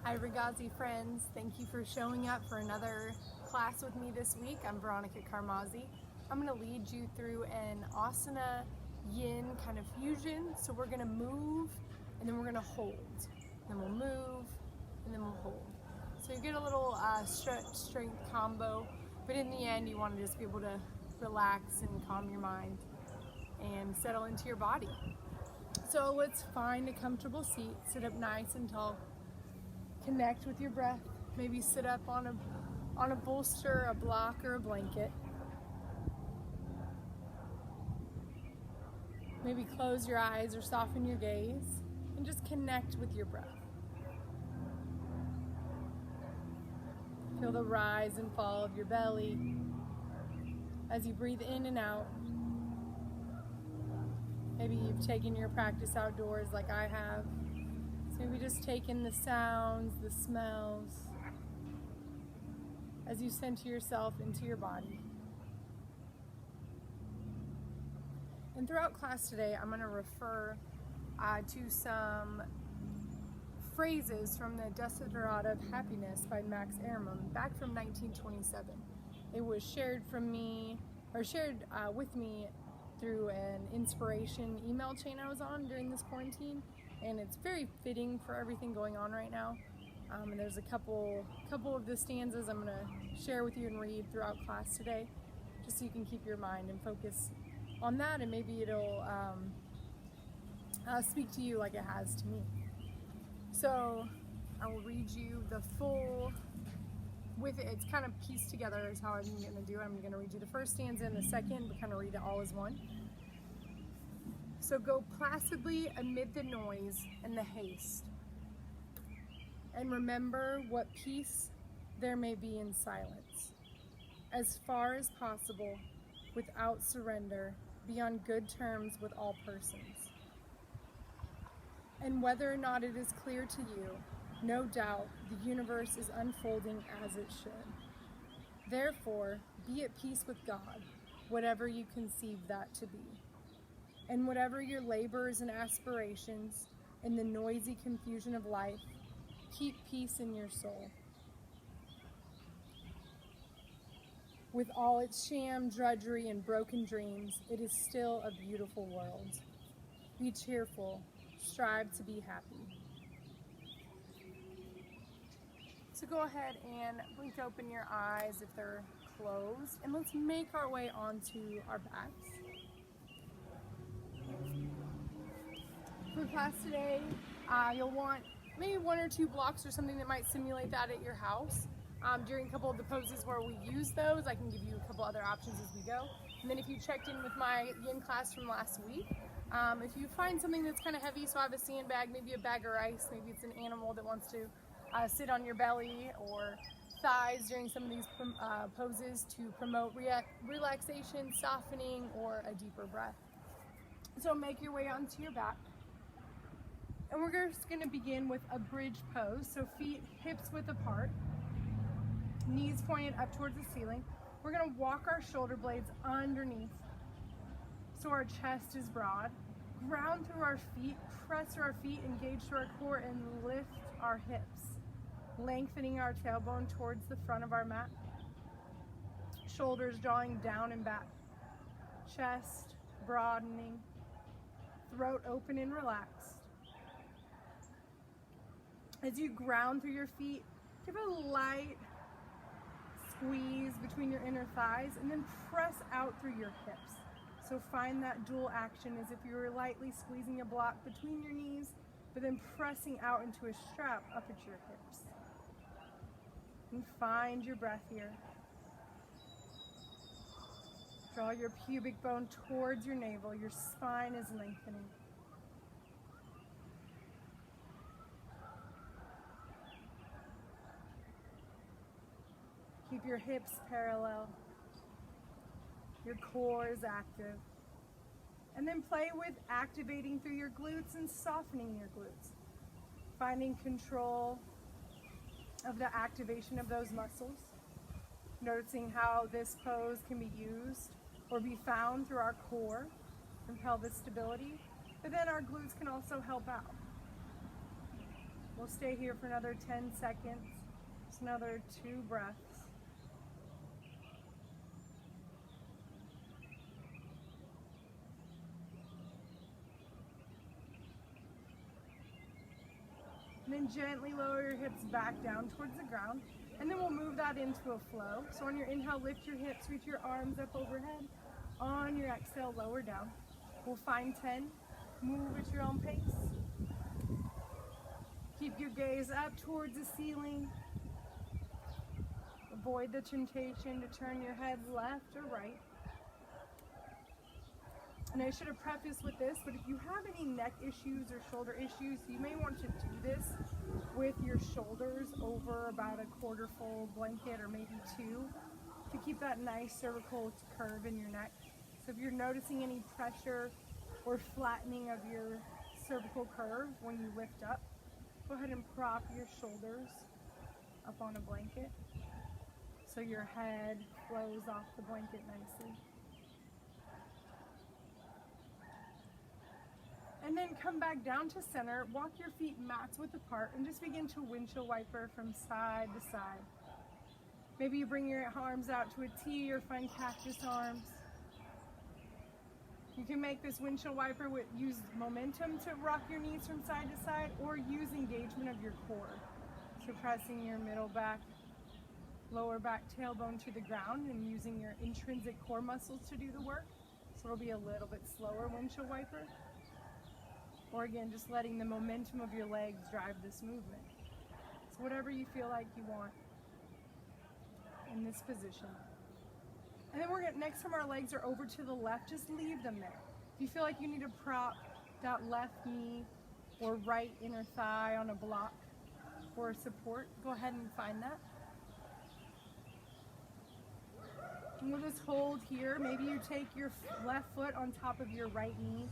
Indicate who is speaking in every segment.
Speaker 1: Hi Ragazzi friends, thank you for showing up for another class with me this week. I'm Veronica. I'm going to lead you through an Asana Yin kind of fusion. So we're going to move and then we're going to hold. Then we'll move and then we'll hold. So you get a little strength combo, but in the end you want to just be able to relax and calm your mind and settle into your body. So let's find a comfortable seat, sit up nice and tall. Connect with your breath. Maybe sit up on a bolster, a block, or a blanket. Maybe close your eyes or soften your gaze and just connect with your breath. Feel the rise and fall of your belly as you breathe in and out. Maybe you've taken your practice outdoors like I have. Maybe just take in the sounds, the smells, as you center yourself into your body. And throughout class today, I'm going to refer to some phrases from the Desiderata of Happiness by Max Ehrmann, back from 1927. It was shared with me through an inspiration email chain I was on during this quarantine. And it's very fitting for everything going on right now. And there's a couple of the stanzas I'm going to share with you and read throughout class today, just so you can keep your mind and focus on that, and maybe it'll speak to you like it has to me. So I will read you the full, with it. It's kind of pieced together is how I'm going to do it. I'm going to read you the first stanza and the second, but kind of read it all as one. So go placidly amid the noise and the haste, and remember what peace there may be in silence. As far as possible, without surrender, be on good terms with all persons. And whether or not it is clear to you, no doubt the universe is unfolding as it should. Therefore, be at peace with God, whatever you conceive that to be. And whatever your labors and aspirations in the noisy confusion of life, keep peace in your soul. With all its sham, drudgery, and broken dreams, it is still a beautiful world. Be cheerful, strive to be happy. So go ahead and blink open your eyes if they're closed, and let's make our way onto our backs. For class today, you'll want maybe one or two blocks or something that might simulate that at your house. During a couple of the poses where we use those, I can give you a couple other options as we go. And then if you checked in with my yin class from last week, if you find something that's kind of heavy, so I have a sandbag, maybe a bag of rice, maybe it's an animal that wants to sit on your belly or thighs during some of these poses to promote relaxation, softening, or a deeper breath. So make your way onto your back. And we're just going to begin with a bridge pose. So feet hips width apart, knees pointed up towards the ceiling. We're going to walk our shoulder blades underneath so our chest is broad. Ground through our feet, press through our feet, engage through our core, and lift our hips, lengthening our tailbone towards the front of our mat. Shoulders drawing down and back. Chest broadening. Throat open and relaxed. As you ground through your feet, give a light squeeze between your inner thighs and then press out through your hips. So find that dual action as if you were lightly squeezing a block between your knees, but then pressing out into a strap up at your hips. And find your breath here. Draw your pubic bone towards your navel. Your spine is lengthening. Keep your hips parallel. Your core is active. And then play with activating through your glutes and softening your glutes. Finding control of the activation of those muscles. Noticing how this pose can be used or be found through our core and pelvic stability. But then our glutes can also help out. We'll stay here for another 10 seconds. Just another 2 breaths. And then gently lower your hips back down towards the ground. And then we'll move that into a flow. So on your inhale, lift your hips, reach your arms up overhead. On your exhale, lower down. We'll find 10. Move at your own pace. Keep your gaze up towards the ceiling. Avoid the temptation to turn your head left or right. And I should have prefaced with this, but if you have any neck issues or shoulder issues, you may want to do this with your shoulders over about a quarter full blanket or maybe 2 to keep that nice cervical curve in your neck. So if you're noticing any pressure or flattening of your cervical curve when you lift up, go ahead and prop your shoulders up on a blanket so your head flows off the blanket nicely. And then come back down to center, walk your feet mats width apart, and just begin to windshield wiper from side to side. Maybe you bring your arms out to a T or find cactus arms. You can make this windshield wiper use momentum to rock your knees from side to side, or use engagement of your core. So pressing your middle back, lower back tailbone to the ground and using your intrinsic core muscles to do the work. So it'll be a little bit slower windshield wiper. Or again, just letting the momentum of your legs drive this movement. So whatever you feel like you want in this position. And then next time our legs are over to the left, just leave them there. If you feel like you need to prop that left knee or right inner thigh on a block for support, go ahead and find that. And we'll just hold here. Maybe you take your left foot on top of your right knee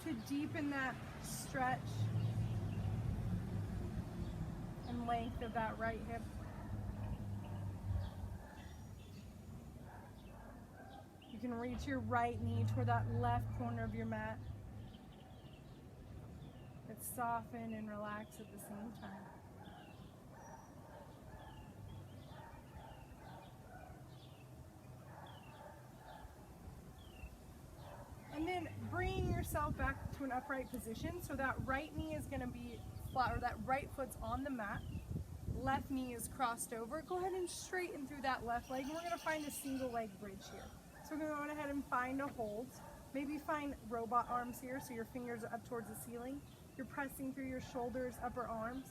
Speaker 1: to deepen that stretch and length of that right hip. You can reach your right knee toward that left corner of your mat. But soften and relax at the same time. And then bring yourself back to an upright position. So that right knee is going to be flat, or that right foot's on the mat. Left knee is crossed over. Go ahead and straighten through that left leg. And we're going to find a single leg bridge here. So we're going to go ahead and find a hold. Maybe find robot arms here, so your fingers are up towards the ceiling. You're pressing through your shoulders, upper arms.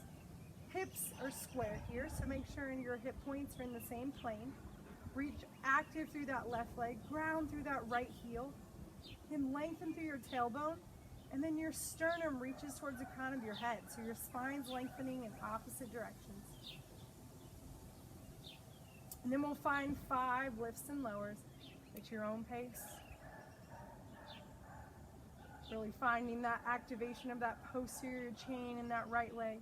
Speaker 1: Hips are square here, so make sure your hip points are in the same plane. Reach active through that left leg. Ground through that right heel. Then lengthen through your tailbone, and then your sternum reaches towards the crown of your head, so your spine's lengthening in opposite directions. And then we'll find 5 lifts and lowers at your own pace. Really finding that activation of that posterior chain in that right leg.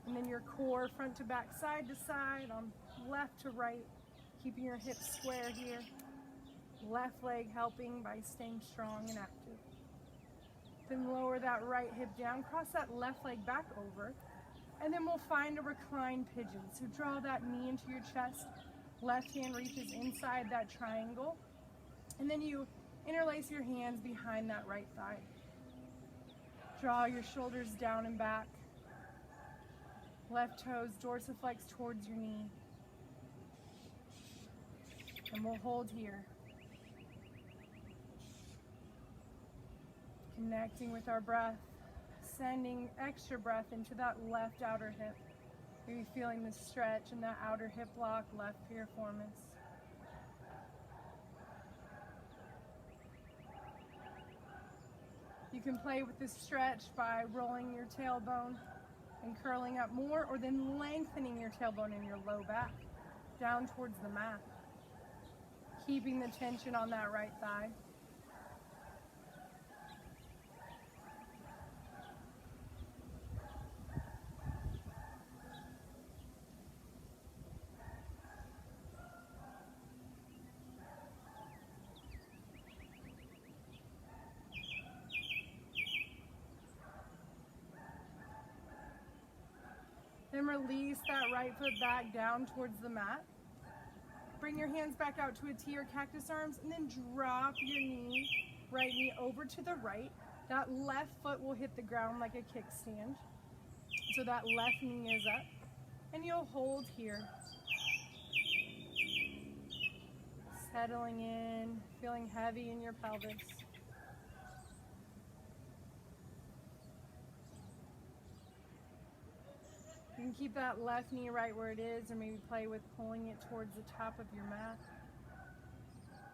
Speaker 1: And then your core front to back, side to side, on left to right, keeping your hips square here. Left leg helping by staying strong and active. Then lower that right hip down, cross that left leg back over, and then we'll find a reclined pigeon. So draw that knee into your chest, left hand reaches inside that triangle, and then you interlace your hands behind that right thigh. Draw your shoulders down and back. Left toes dorsiflex towards your knee. And we'll hold here. Connecting with our breath, sending extra breath into that left outer hip. Maybe feeling the stretch in that outer hip block, left piriformis. You can play with this stretch by rolling your tailbone and curling up more, or then lengthening your tailbone in your low back down towards the mat. Keeping the tension on that right thigh. release that right foot back down towards the mat. Bring your hands back out to a T or cactus arms, and then drop your right knee over to the right. That left foot will hit the ground like a kickstand. So that left knee is up, and you'll hold here. Settling in, feeling heavy in your pelvis. You can keep that left knee right where it is, or maybe play with pulling it towards the top of your mat.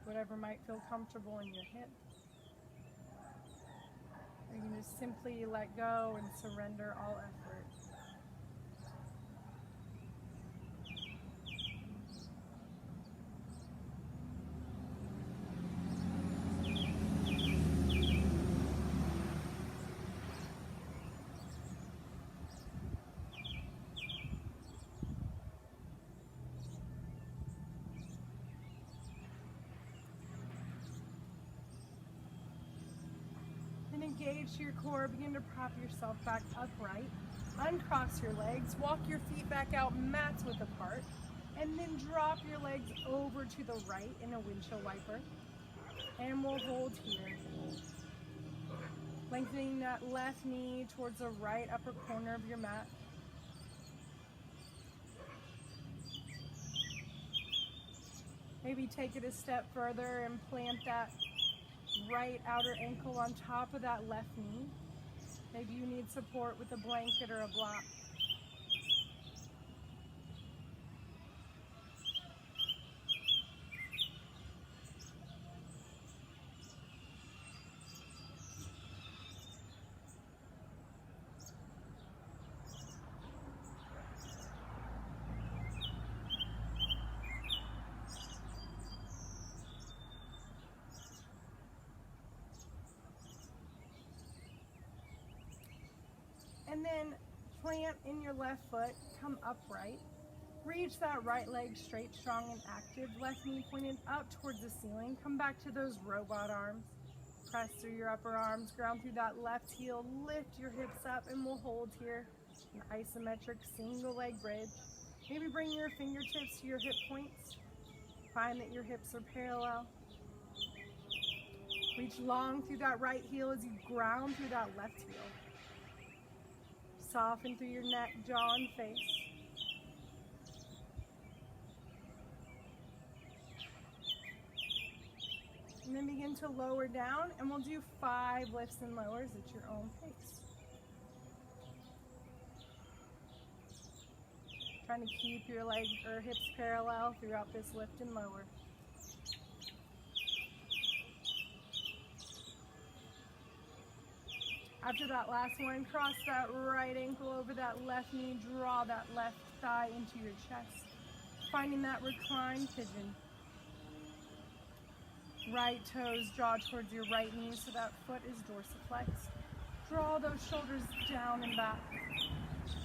Speaker 1: Whatever might feel comfortable in your hip. Or you can just simply let go and surrender all effort. Engage your core, begin to prop yourself back upright. Uncross your legs, walk your feet back out, mats width apart, and then drop your legs over to the right in a windshield wiper. And we'll hold here. Lengthening that left knee towards the right upper corner of your mat. Maybe take it a step further and plant that right outer ankle on top of that left knee. Maybe you need support with a blanket or a block. And then plant in your left foot, come upright. Reach that right leg straight, strong, and active. Left knee pointed up towards the ceiling. Come back to those robot arms. Press through your upper arms, ground through that left heel. Lift your hips up, and we'll hold here. An isometric single leg bridge. Maybe bring your fingertips to your hip points. Find that your hips are parallel. Reach long through that right heel as you ground through that left heel. Soften through your neck, jaw, and face. And then begin to lower down, and we'll do 5 lifts and lowers at your own pace. Trying to keep your legs or hips parallel throughout this lift and lower. After that last one, cross that right ankle over that left knee, draw that left thigh into your chest. Finding that reclined pigeon. Right toes draw towards your right knee so that foot is dorsiflexed. Draw those shoulders down and back.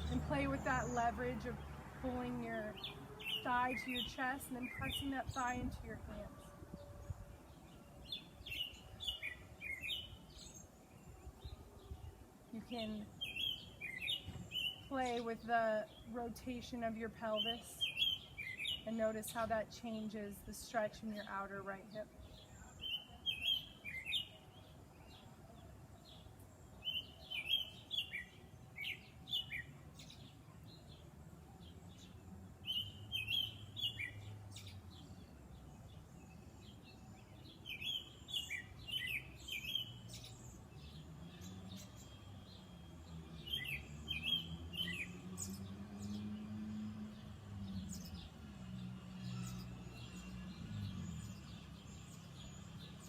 Speaker 1: And play with that leverage of pulling your thigh to your chest and then pressing that thigh into your hands. You can play with the rotation of your pelvis and notice how that changes the stretch in your outer right hip.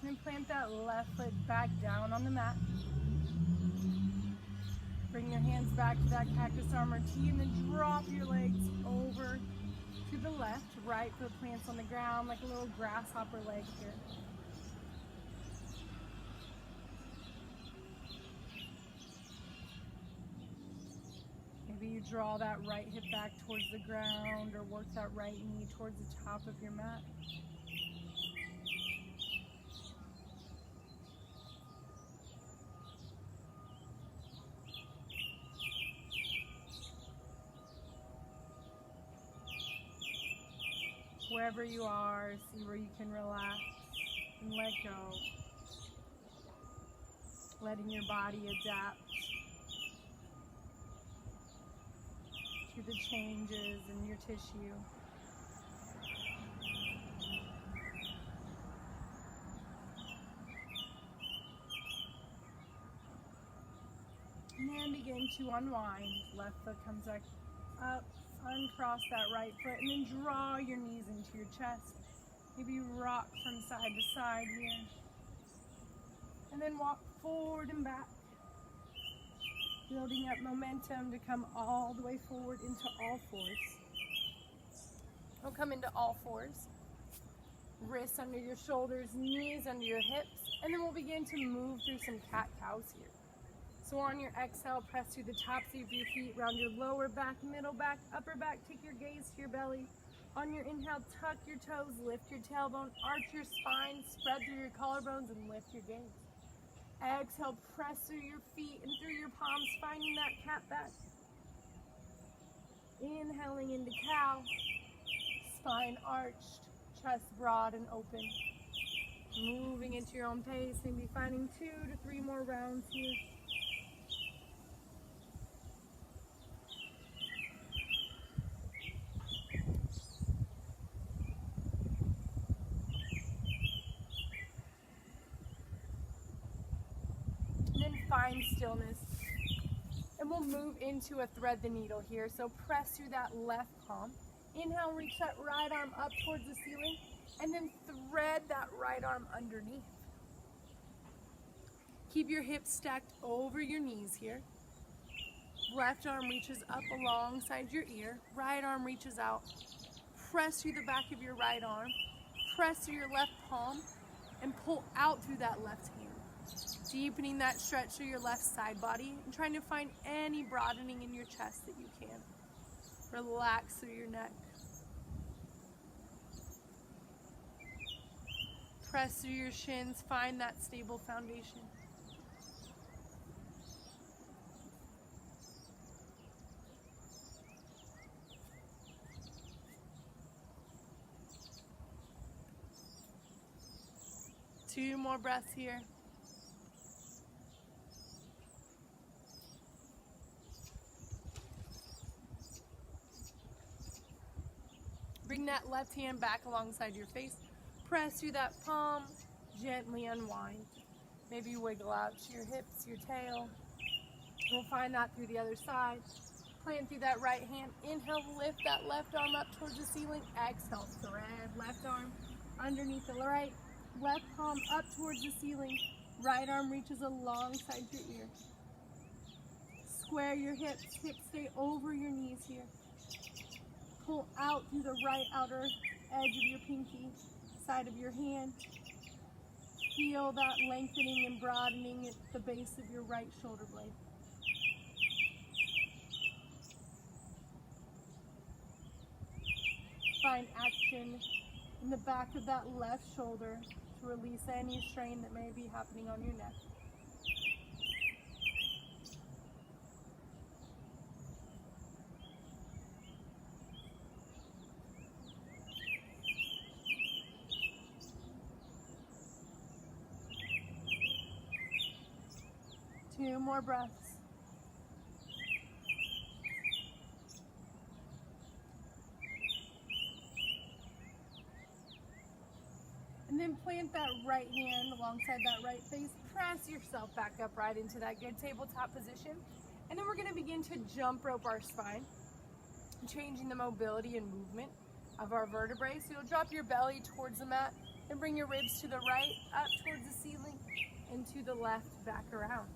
Speaker 1: And plant that left foot back down on the mat. Bring your hands back to that cactus arm or T, and then drop your legs over to the left. Right foot plants on the ground like a little grasshopper leg here. Maybe you draw that right hip back towards the ground or work that right knee towards the top of your mat. wherever you are, see where you can relax and let go. Letting your body adapt to the changes in your tissue. And then begin to unwind. Left foot comes back up, uncross that right foot, and then draw your knees into your chest. Maybe rock from side to side here. And then walk forward and back. Building up momentum to come all the way forward into all fours. We'll come into all fours. Wrists under your shoulders, knees under your hips, and then we'll begin to move through some cat-cows here. So on your exhale, press through the tops of your feet, round your lower back, middle back, upper back, take your gaze to your belly. On your inhale, tuck your toes, lift your tailbone, arch your spine, spread through your collarbones, and lift your gaze. Exhale, press through your feet and through your palms, finding that cat back. Inhaling into cow, spine arched, chest broad and open. Moving into your own pace, maybe finding 2 to 3 more rounds here. Find stillness, and we'll move into a thread the needle here. So press through that left palm. Inhale, reach that right arm up towards the ceiling, and then thread that right arm underneath. Keep your hips stacked over your knees here. Left arm reaches up alongside your ear. Right arm reaches out. Press through the back of your right arm. Press through your left palm, and pull out through that left hand. Deepening that stretch through your left side body and trying to find any broadening in your chest that you can. Relax through your neck. Press through your shins, find that stable foundation. Two more breaths here. Bring that left hand back alongside your face. Press through that palm, gently unwind. Maybe wiggle out to your hips, your tail. We'll find that through the other side. Plant through that right hand. Inhale, lift that left arm up towards the ceiling. Exhale, thread left arm underneath the right. Left palm up towards the ceiling. Right arm reaches alongside your ear. Square your hips. Hips stay over your knees here. Pull out through the right outer edge of your pinky, side of your hand. Feel that lengthening and broadening at the base of your right shoulder blade. Find action in the back of that left shoulder to release any strain that may be happening on your neck. Two more breaths. And then plant that right hand alongside that right face. Press yourself back upright into that good tabletop position. And then we're going to begin to jump rope our spine, changing the mobility and movement of our vertebrae. So you'll drop your belly towards the mat and bring your ribs to the right, up towards the ceiling, and to the left, back around.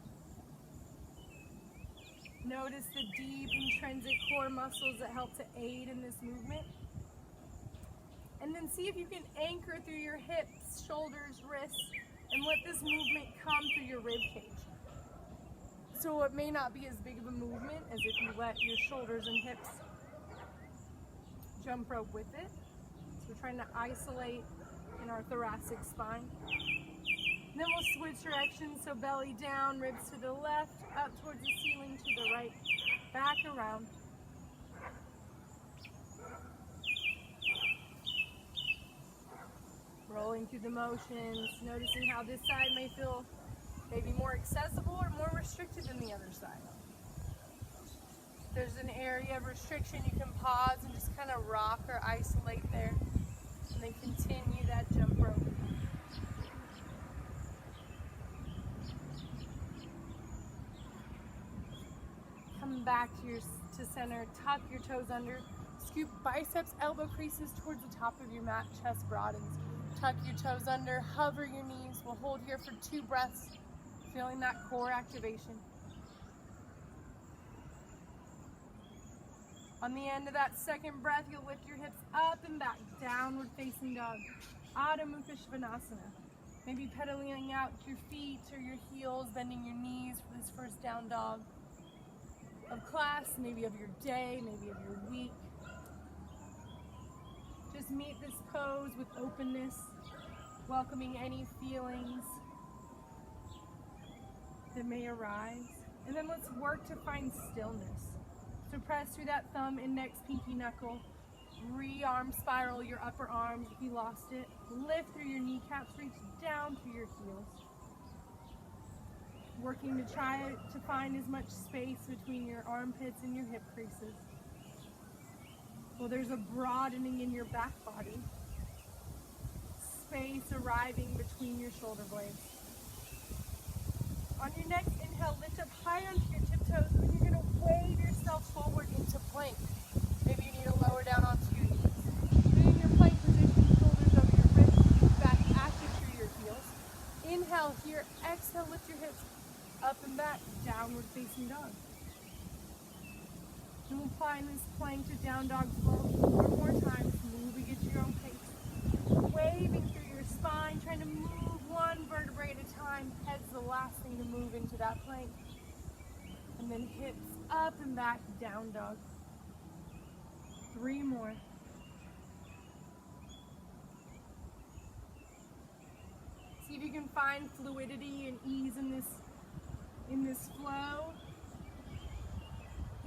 Speaker 1: Notice the deep intrinsic core muscles that help to aid in this movement. And then see if you can anchor through your hips, shoulders, wrists, and let this movement come through your rib cage. So it may not be as big of a movement as if you let your shoulders and hips jump rope with it. So we're trying to isolate in our thoracic spine. And then we'll switch directions, so belly down, ribs to the left, up towards the ceiling, to the right, back around. going through the motions, noticing how this side may feel maybe more accessible or more restricted than the other side. If there's an area of restriction, you can pause and just kind of rock or isolate there, and then continue that jump rope. Come back to center, tuck your toes under, scoop biceps, elbow creases towards the top of your mat, chest broadens. Tuck your toes under, hover your knees. We'll hold here for 2 breaths, feeling that core activation. On the end of that second breath, you'll lift your hips up and back, downward facing dog, Adho Mukha Svanasana. Maybe pedaling out your feet or your heels, bending your knees for this first down dog of class, maybe of your day, maybe of your week. Just meet this pose with openness, welcoming any feelings that may arise. And then let's work to find stillness. So press through that thumb, index, pinky knuckle. Re-arm spiral your upper arms if you lost it. Lift through your kneecaps, reach down through your heels. Working to try to find as much space between your armpits and your hip creases. Well, there's a broadening in your back body. Space arriving between your shoulder blades. On your next inhale, lift up high onto your tiptoes, and you're going to wave yourself forward into plank. Maybe you need to lower down onto your knees. In your plank position, shoulders over your wrists, feet back, active through your heels. Inhale here, exhale, lift your hips up and back, downward facing dog. And we'll find this plank to down dog flow 4 more times, moving at your own pace. Waving through your spine, trying to move 1 vertebrae at a time. Head's the last thing to move into that plank. And then hips up and back, down dog. 3 more. See if you can find fluidity and ease in this flow,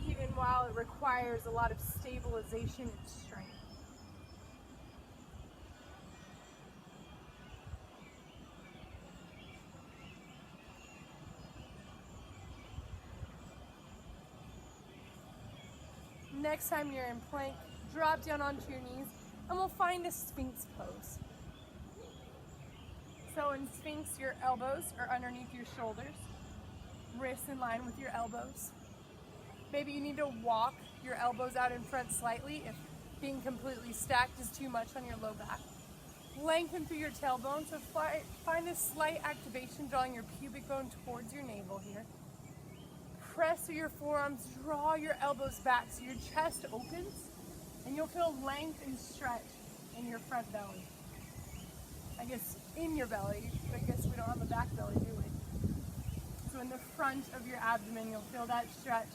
Speaker 1: even while it requires a lot of stabilization and strength. Next time you're in plank, drop down onto your knees and we'll find a Sphinx pose. So in Sphinx, your elbows are underneath your shoulders, wrists in line with your elbows. Maybe you need to walk your elbows out in front slightly if being completely stacked is too much on your low back. Lengthen through your tailbone, so find a slight activation, drawing your pubic bone towards your navel here. Press through your forearms, draw your elbows back so your chest opens, and you'll feel length and stretch in your front belly. I guess in your belly, I guess we don't have a back belly, do we? So in the front of your abdomen, you'll feel that stretch.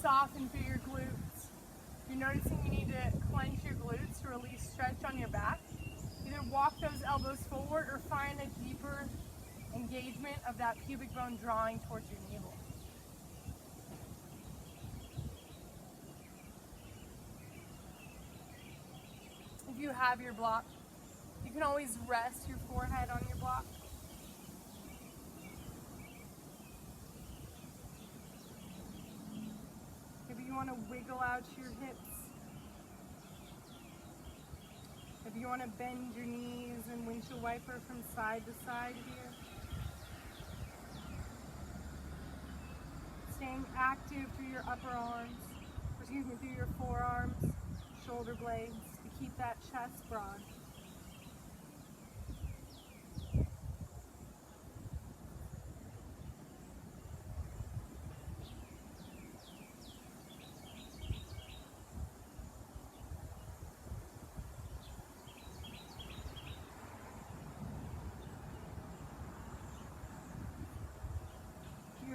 Speaker 1: Soften through your glutes. If you're noticing you need to clench your glutes to release stretch on your back, either walk those elbows forward or find a deeper engagement of that pubic bone drawing towards your navel. If you have your block, you can always rest your forehead on your block. Maybe you want to wiggle out your hips. If you want to bend your knees and windshield wiper from side to side here. Staying active through your upper arms, through your forearms, shoulder blades, to keep that chest broad.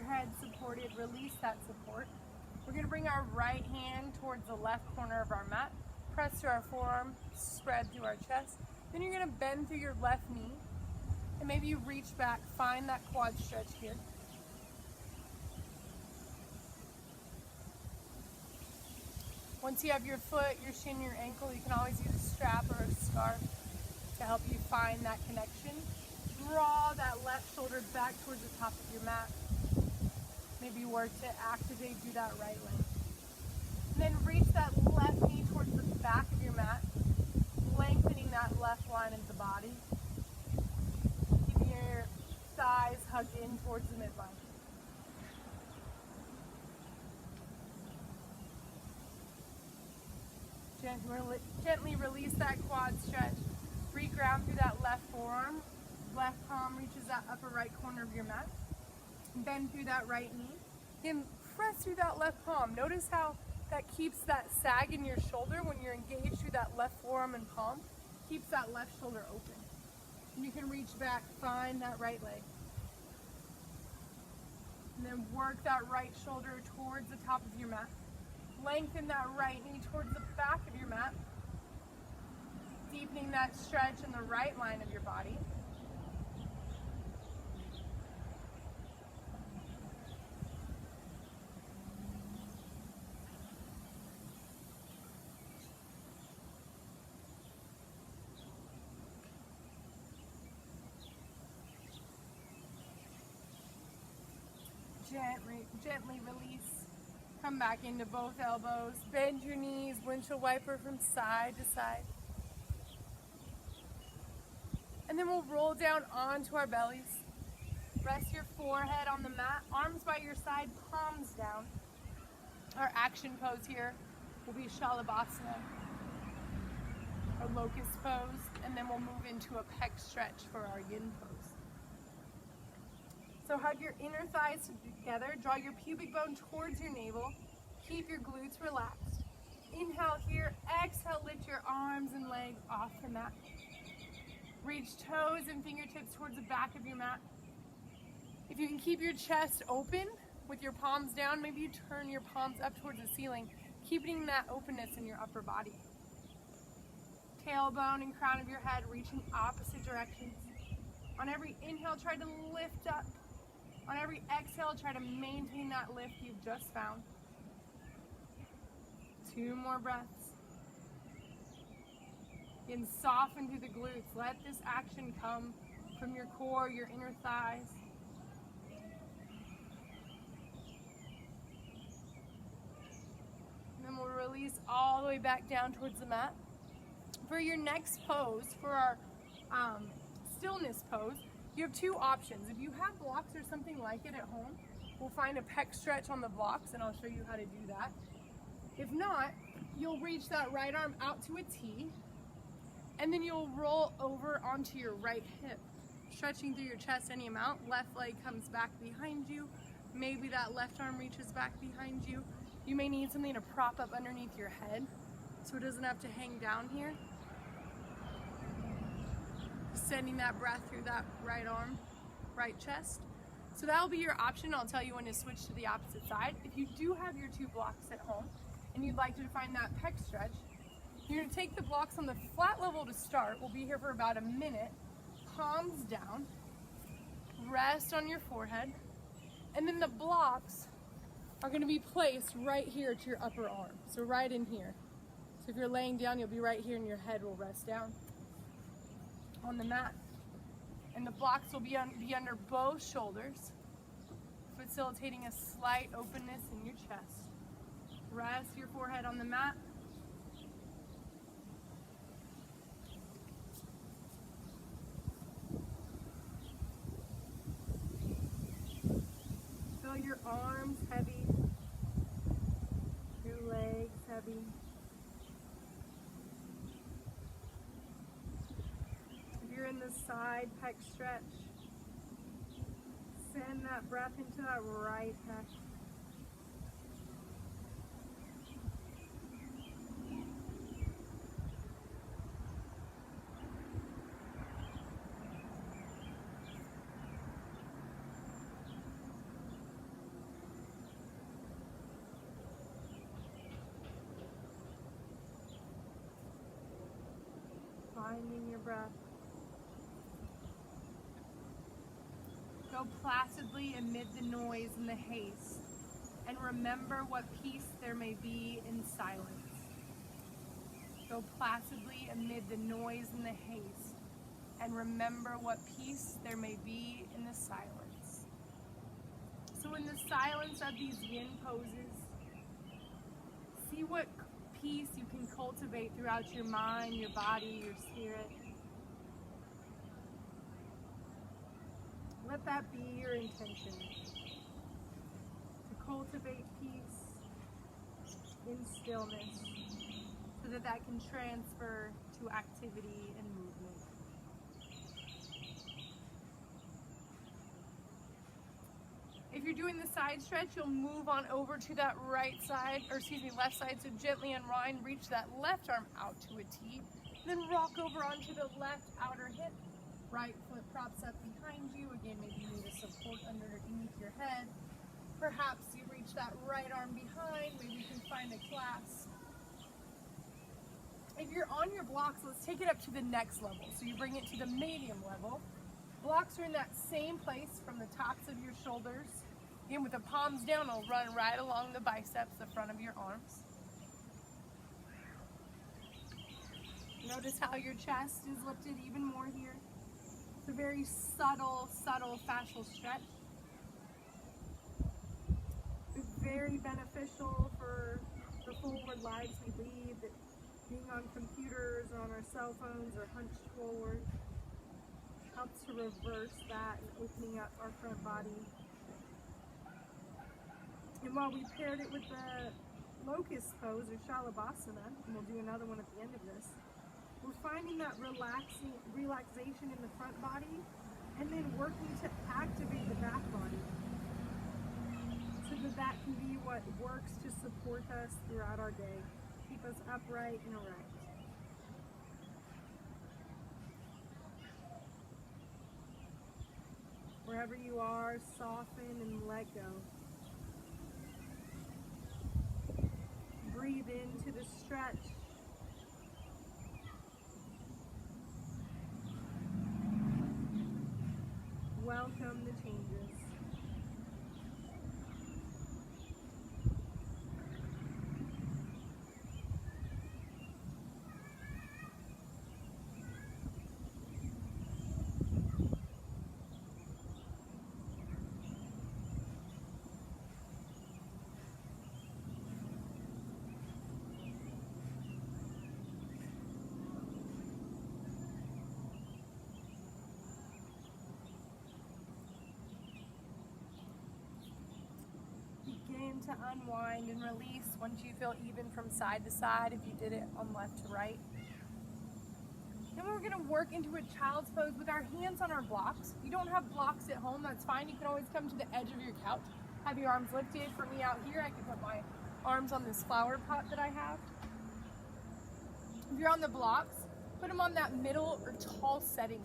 Speaker 1: Head supported, release that support. We're going to bring our right hand towards the left corner of our mat, press through our forearm, spread through our chest. Then you're going to bend through your left knee, and maybe you reach back, find that quad stretch here. Once you have your foot, your shin, your ankle, you can always use a strap help you find that connection. Draw that left shoulder back towards the top of your mat. Maybe work to activate through that right leg. And then reach that left knee towards the back of your mat, lengthening that left line of the body. Keeping your thighs hugged in towards the midline. Gently release that quad stretch. Reground through that left forearm. Left palm reaches that upper right corner of your mat. Bend through that right knee. Then press through that left palm. Notice how that keeps that sag in your shoulder when you're engaged through that left forearm and palm. Keeps that left shoulder open. And you can reach back, find that right leg. And then work that right shoulder towards the top of your mat. Lengthen that right knee towards the back of your mat. Deepening that stretch in the right line of your body. Gently release. Come back into both elbows. Bend your knees. Windshield wiper from side to side. And then we'll roll down onto our bellies. Rest your forehead on the mat. Arms by your side, palms down. Our action pose here will be Shalabhasana, or locust pose. And then we'll move into a pec stretch for our yin pose. So hug your inner thighs together, draw your pubic bone towards your navel, keep your glutes relaxed. Inhale here, exhale, lift your arms and legs off the mat. Reach toes and fingertips towards the back of your mat. If you can keep your chest open with your palms down, maybe you turn your palms up towards the ceiling, keeping that openness in your upper body. Tailbone and crown of your head reaching opposite directions. On every inhale, try to lift up. On every exhale, try to maintain that lift you've just found. 2 more breaths. Again, soften through the glutes. Let this action come from your core, your inner thighs. And then we'll release all the way back down towards the mat. For your next pose, for our stillness pose, you have 2 options. If you have blocks or something like it at home, we'll find a pec stretch on the blocks and I'll show you how to do that. If not, you'll reach that right arm out to a T and then you'll roll over onto your right hip, stretching through your chest any amount. Left leg comes back behind you. Maybe that left arm reaches back behind you. You may need something to prop up underneath your head so it doesn't have to hang down here. Sending that breath through that right arm, right chest. So that'll be your option. I'll tell you when to switch to the opposite side. If you do have your 2 blocks at home and you'd like to find that pec stretch, you're gonna take the blocks on the flat level to start. We'll be here for about a minute. Palms down, rest on your forehead, and then the blocks are gonna be placed right here to your upper arm. So right in here. So if you're laying down, you'll be right here and your head will rest down on the mat. And the blocks will be under both shoulders, facilitating a slight openness in your chest. Rest your forehead on the mat. Feel your arms heavy, your legs heavy. In the side pec stretch, send that breath into that right pec. Finding your breath. Go placidly amid the noise and the haste, and remember what peace there may be in silence. Go placidly amid the noise and the haste, and remember what peace there may be in the silence. So in the silence of these yin poses, see what peace you can cultivate throughout your mind, your body, your spirit. Let that be your intention, to cultivate peace in stillness, so that that can transfer to activity and movement. If you're doing the side stretch, you'll move on over to that left side. So gently unwind, reach that left arm out to a T, then rock over onto the left outer hip. Right foot props up behind you. Again, maybe you need a support underneath your head. Perhaps you reach that right arm behind. Maybe you can find a clasp. If you're on your blocks, let's take it up to the next level. So you bring it to the medium level. Blocks are in that same place from the tops of your shoulders. Again, with the palms down, I'll run right along the biceps, the front of your arms. Notice how your chest is lifted even more here. It's a very subtle fascial stretch. It's very beneficial for the forward lives we lead, that being on computers or on our cell phones or hunched forward helps to reverse that and opening up our front body. And while we paired it with the locust pose or shalabhasana, and we'll do another one at the end of this, we're finding that relaxation in the front body and then working to activate the back body so that that can be what works to support us throughout our day, keep us upright and erect. Wherever you are, soften and let go. Breathe into the stretch. Welcome the changes. Begin to unwind and release once you feel even from side to side, if you did it on left to right. Then we're going to work into a child's pose with our hands on our blocks. If you don't have blocks at home, that's fine. You can always come to the edge of your couch. Have your arms lifted. For me out here, I can put my arms on this flower pot that I have. If you're on the blocks, put them on that middle or tall setting here.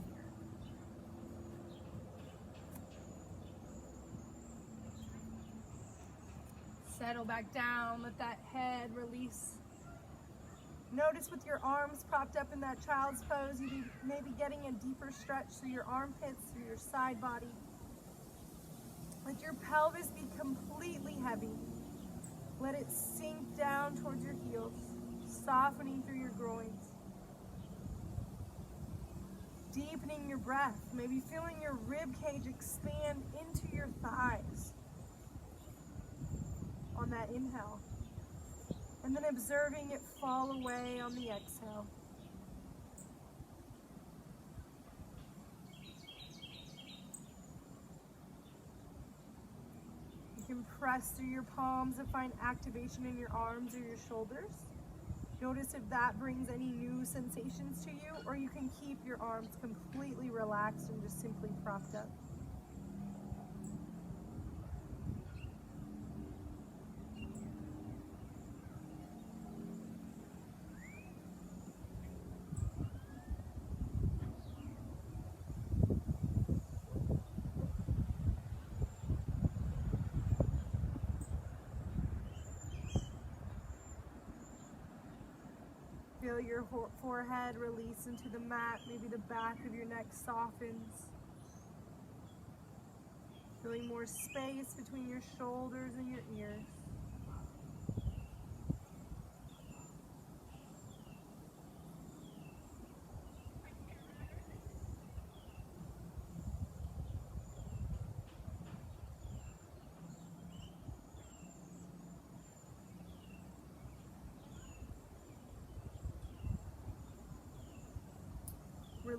Speaker 1: Settle back down, let that head release. Notice with your arms propped up in that child's pose, you may be getting a deeper stretch through your armpits, through your side body. Let your pelvis be completely heavy. Let it sink down towards your heels, softening through your groins. Deepening your breath, maybe feeling your rib cage expand into your thighs on that inhale, and then observing it fall away on the exhale. You can press through your palms and find activation in your arms or your shoulders. Notice if that brings any new sensations to you, or you can keep your arms completely relaxed and just simply propped up. Feel your forehead release into the mat. Maybe the back of your neck softens. Feeling more space between your shoulders and your ears.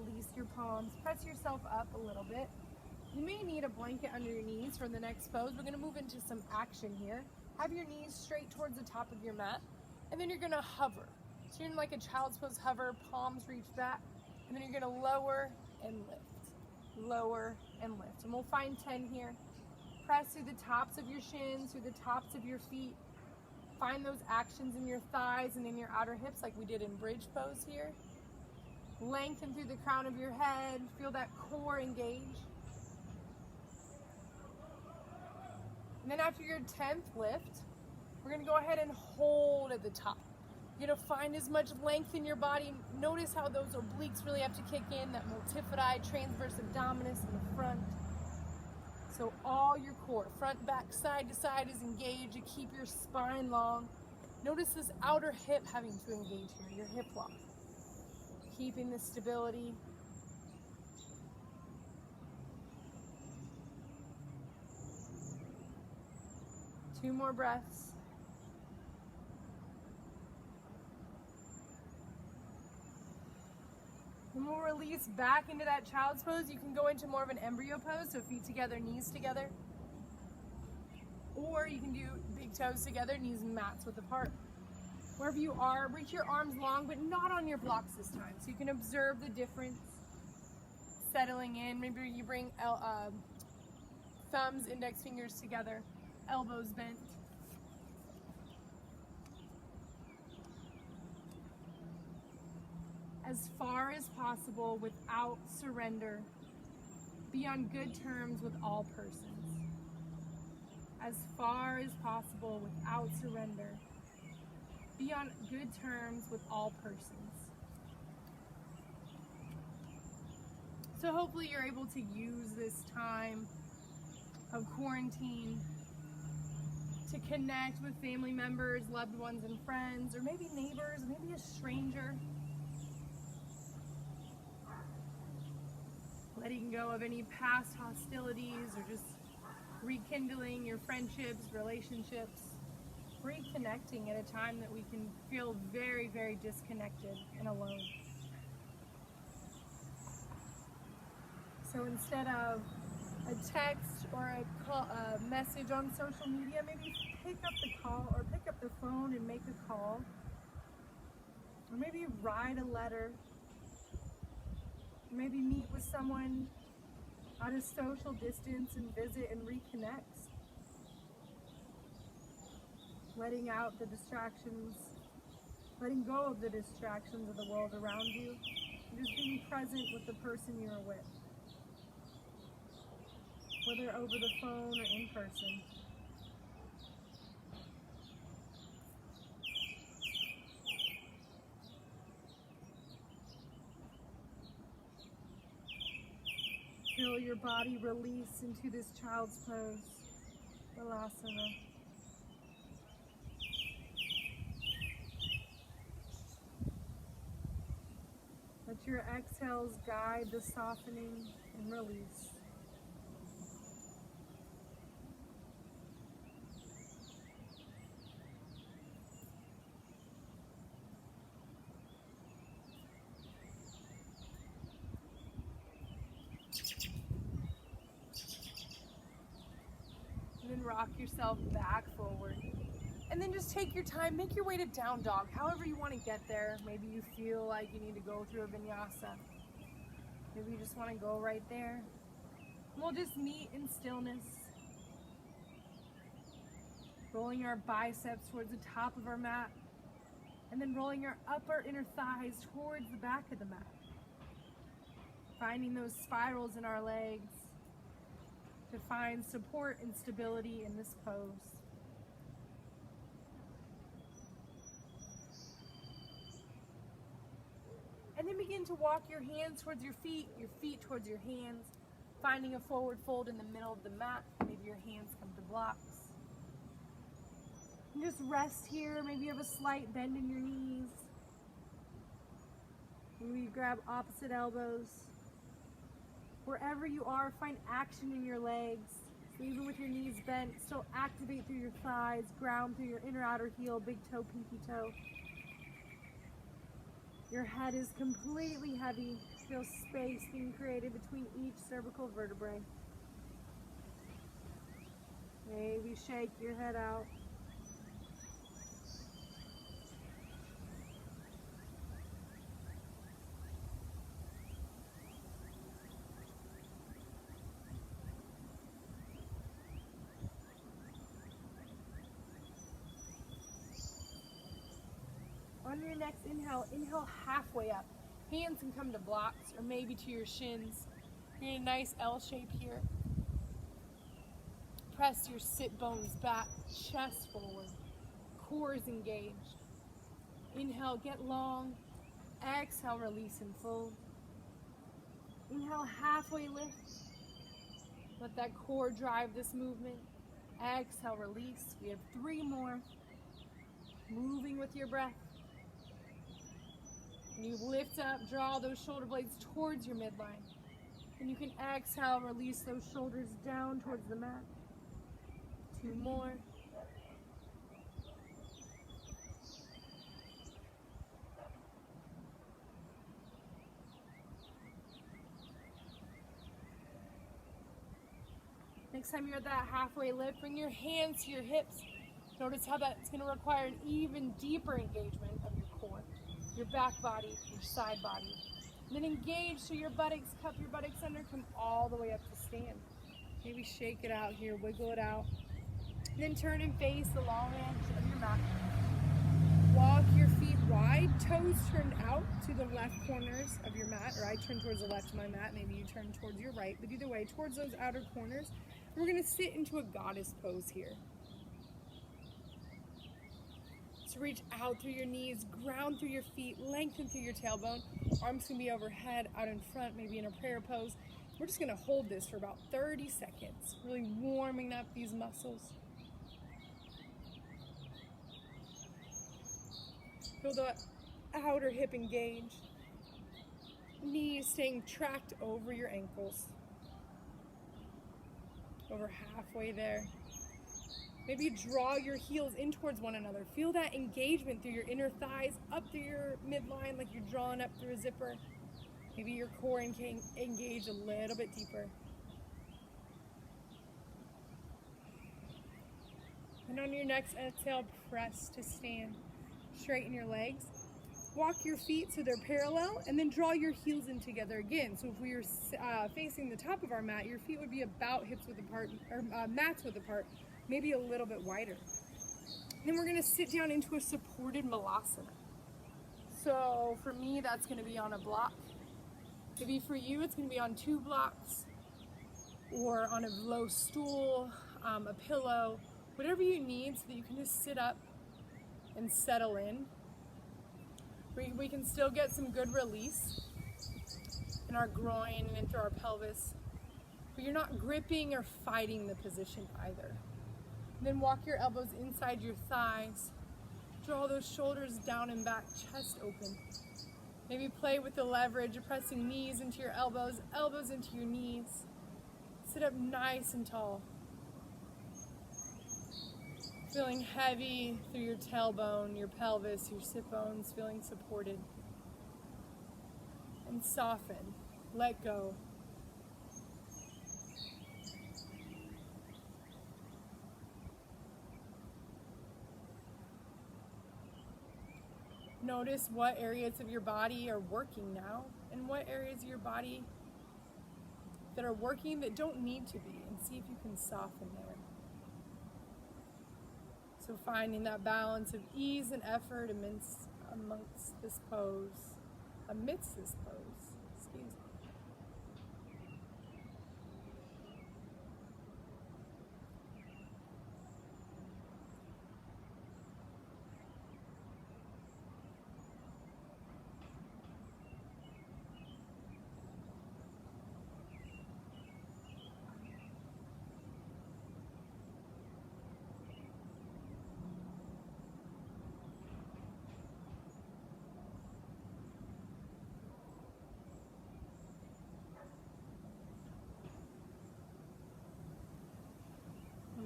Speaker 1: release your palms. Press yourself up a little bit. You may need a blanket under your knees for the next pose. We're gonna move into some action here. Have your knees straight towards the top of your mat, and then you're gonna hover. So you're in like a child's pose, hover, palms reach back, and then you're gonna lower and lift, lower and lift. And we'll find 10 here. Press through the tops of your shins, through the tops of your feet. Find those actions in your thighs and in your outer hips like we did in bridge pose here. Lengthen through the crown of your head. Feel that core engage. And then after your 10th lift, we're gonna go ahead and hold at the top. You're gonna find as much length in your body. Notice how those obliques really have to kick in, that multifidi, transverse abdominis in the front. So all your core, front, back, side to side is engaged. You keep your spine long. Notice this outer hip having to engage here, your hip lock. Keeping the stability. Two more breaths. And we'll release back into that child's pose. You can go into more of an embryo pose, so feet together, knees together. Or you can do big toes together, knees and mats width apart. Wherever you are, reach your arms long, but not on your blocks this time. So you can observe the difference, settling in. Maybe you bring thumbs, index fingers together, elbows bent. As far as possible without surrender. Be on good terms with all persons. As far as possible without surrender. Be on good terms with all persons. So hopefully you're able to use this time of quarantine to connect with family members, loved ones, and friends, or maybe neighbors, maybe a stranger. Letting go of any past hostilities or just rekindling your friendships, relationships, reconnecting at a time that we can feel very, very disconnected and alone. So instead of a text or a message on social media, maybe pick up the call or pick up the phone and make a call. Or maybe write a letter. Maybe meet with someone at a social distance and visit and reconnect. Letting out the distractions, letting go of the distractions of the world around you, and just being present with the person you're with, whether over the phone or in person. Feel your body release into this child's pose, Asana. Let your exhales guide the softening and release. And then rock yourself back forward. And then just take your time, make your way to down dog, however you want to get there. Maybe you feel like you need to go through a vinyasa. Maybe you just want to go right there. We'll just meet in stillness. Rolling our biceps towards the top of our mat. And then rolling our upper inner thighs towards the back of the mat. Finding those spirals in our legs to find support and stability in this pose. And then begin to walk your hands towards your feet towards your hands, finding a forward fold in the middle of the mat. Maybe your hands come to blocks. And just rest here. Maybe you have a slight bend in your knees. Maybe you grab opposite elbows. Wherever you are, find action in your legs. So even with your knees bent, still activate through your thighs, ground through your inner outer heel, big toe, pinky toe. Your head is completely heavy. Feel space being created between each cervical vertebrae. Maybe shake your head out. On your next inhale, inhale halfway up. Hands can come to blocks or maybe to your shins. You're in a nice L shape here. Press your sit bones back, chest forward. Core is engaged. Inhale, get long. Exhale, release and fold. Inhale, halfway lift. Let that core drive this movement. Exhale, release. We have 3 more. Moving with your breath. And you lift up, draw those shoulder blades towards your midline. And you can exhale, release those shoulders down towards the mat. 2 more. Next time you're at that halfway lift, bring your hands to your hips. Notice how that's going to require an even deeper engagement of your core, your back body, your side body. And then engage so your buttocks, cup your buttocks under, come all the way up to stand. Maybe shake it out here, wiggle it out. And then turn and face the long edge of your mat. Walk your feet wide, toes turned out to the left corners of your mat, or I turn towards the left of my mat, maybe you turn towards your right, but either way, towards those outer corners. We're going to sit into a goddess pose here. So reach out through your knees, ground through your feet, lengthen through your tailbone. Arms can be overhead, out in front, maybe in a prayer pose. We're just going to hold this for about 30 seconds, really warming up these muscles. Feel the outer hip engaged. Knees staying tracked over your ankles. Over halfway there. Maybe draw your heels in towards one another. Feel that engagement through your inner thighs, up through your midline like you're drawing up through a zipper. Maybe your core engage a little bit deeper. And on your next exhale, press to stand. Straighten your legs. Walk your feet so they're parallel, and then draw your heels in together again. So if we were facing the top of our mat, your feet would be about hips width apart, or mats width apart, maybe a little bit wider. Then we're going to sit down into a supported malasana. So for me, that's going to be on a block. Maybe for you, it's going to be on 2 blocks, or on a low stool, a pillow, whatever you need so that you can just sit up and settle in. We can still get some good release in our groin and into our pelvis, but you're not gripping or fighting the position either. And then walk your elbows inside your thighs. Draw those shoulders down and back, chest open. Maybe play with the leverage, pressing knees into your elbows, elbows into your knees. Sit up nice and tall. Feeling heavy through your tailbone, your pelvis, your sit bones, feeling supported. And soften, let go. Notice what areas of your body are working now, and what areas of your body that are working that don't need to be, and see if you can soften there. So finding that balance of ease and effort amidst this pose, excuse me.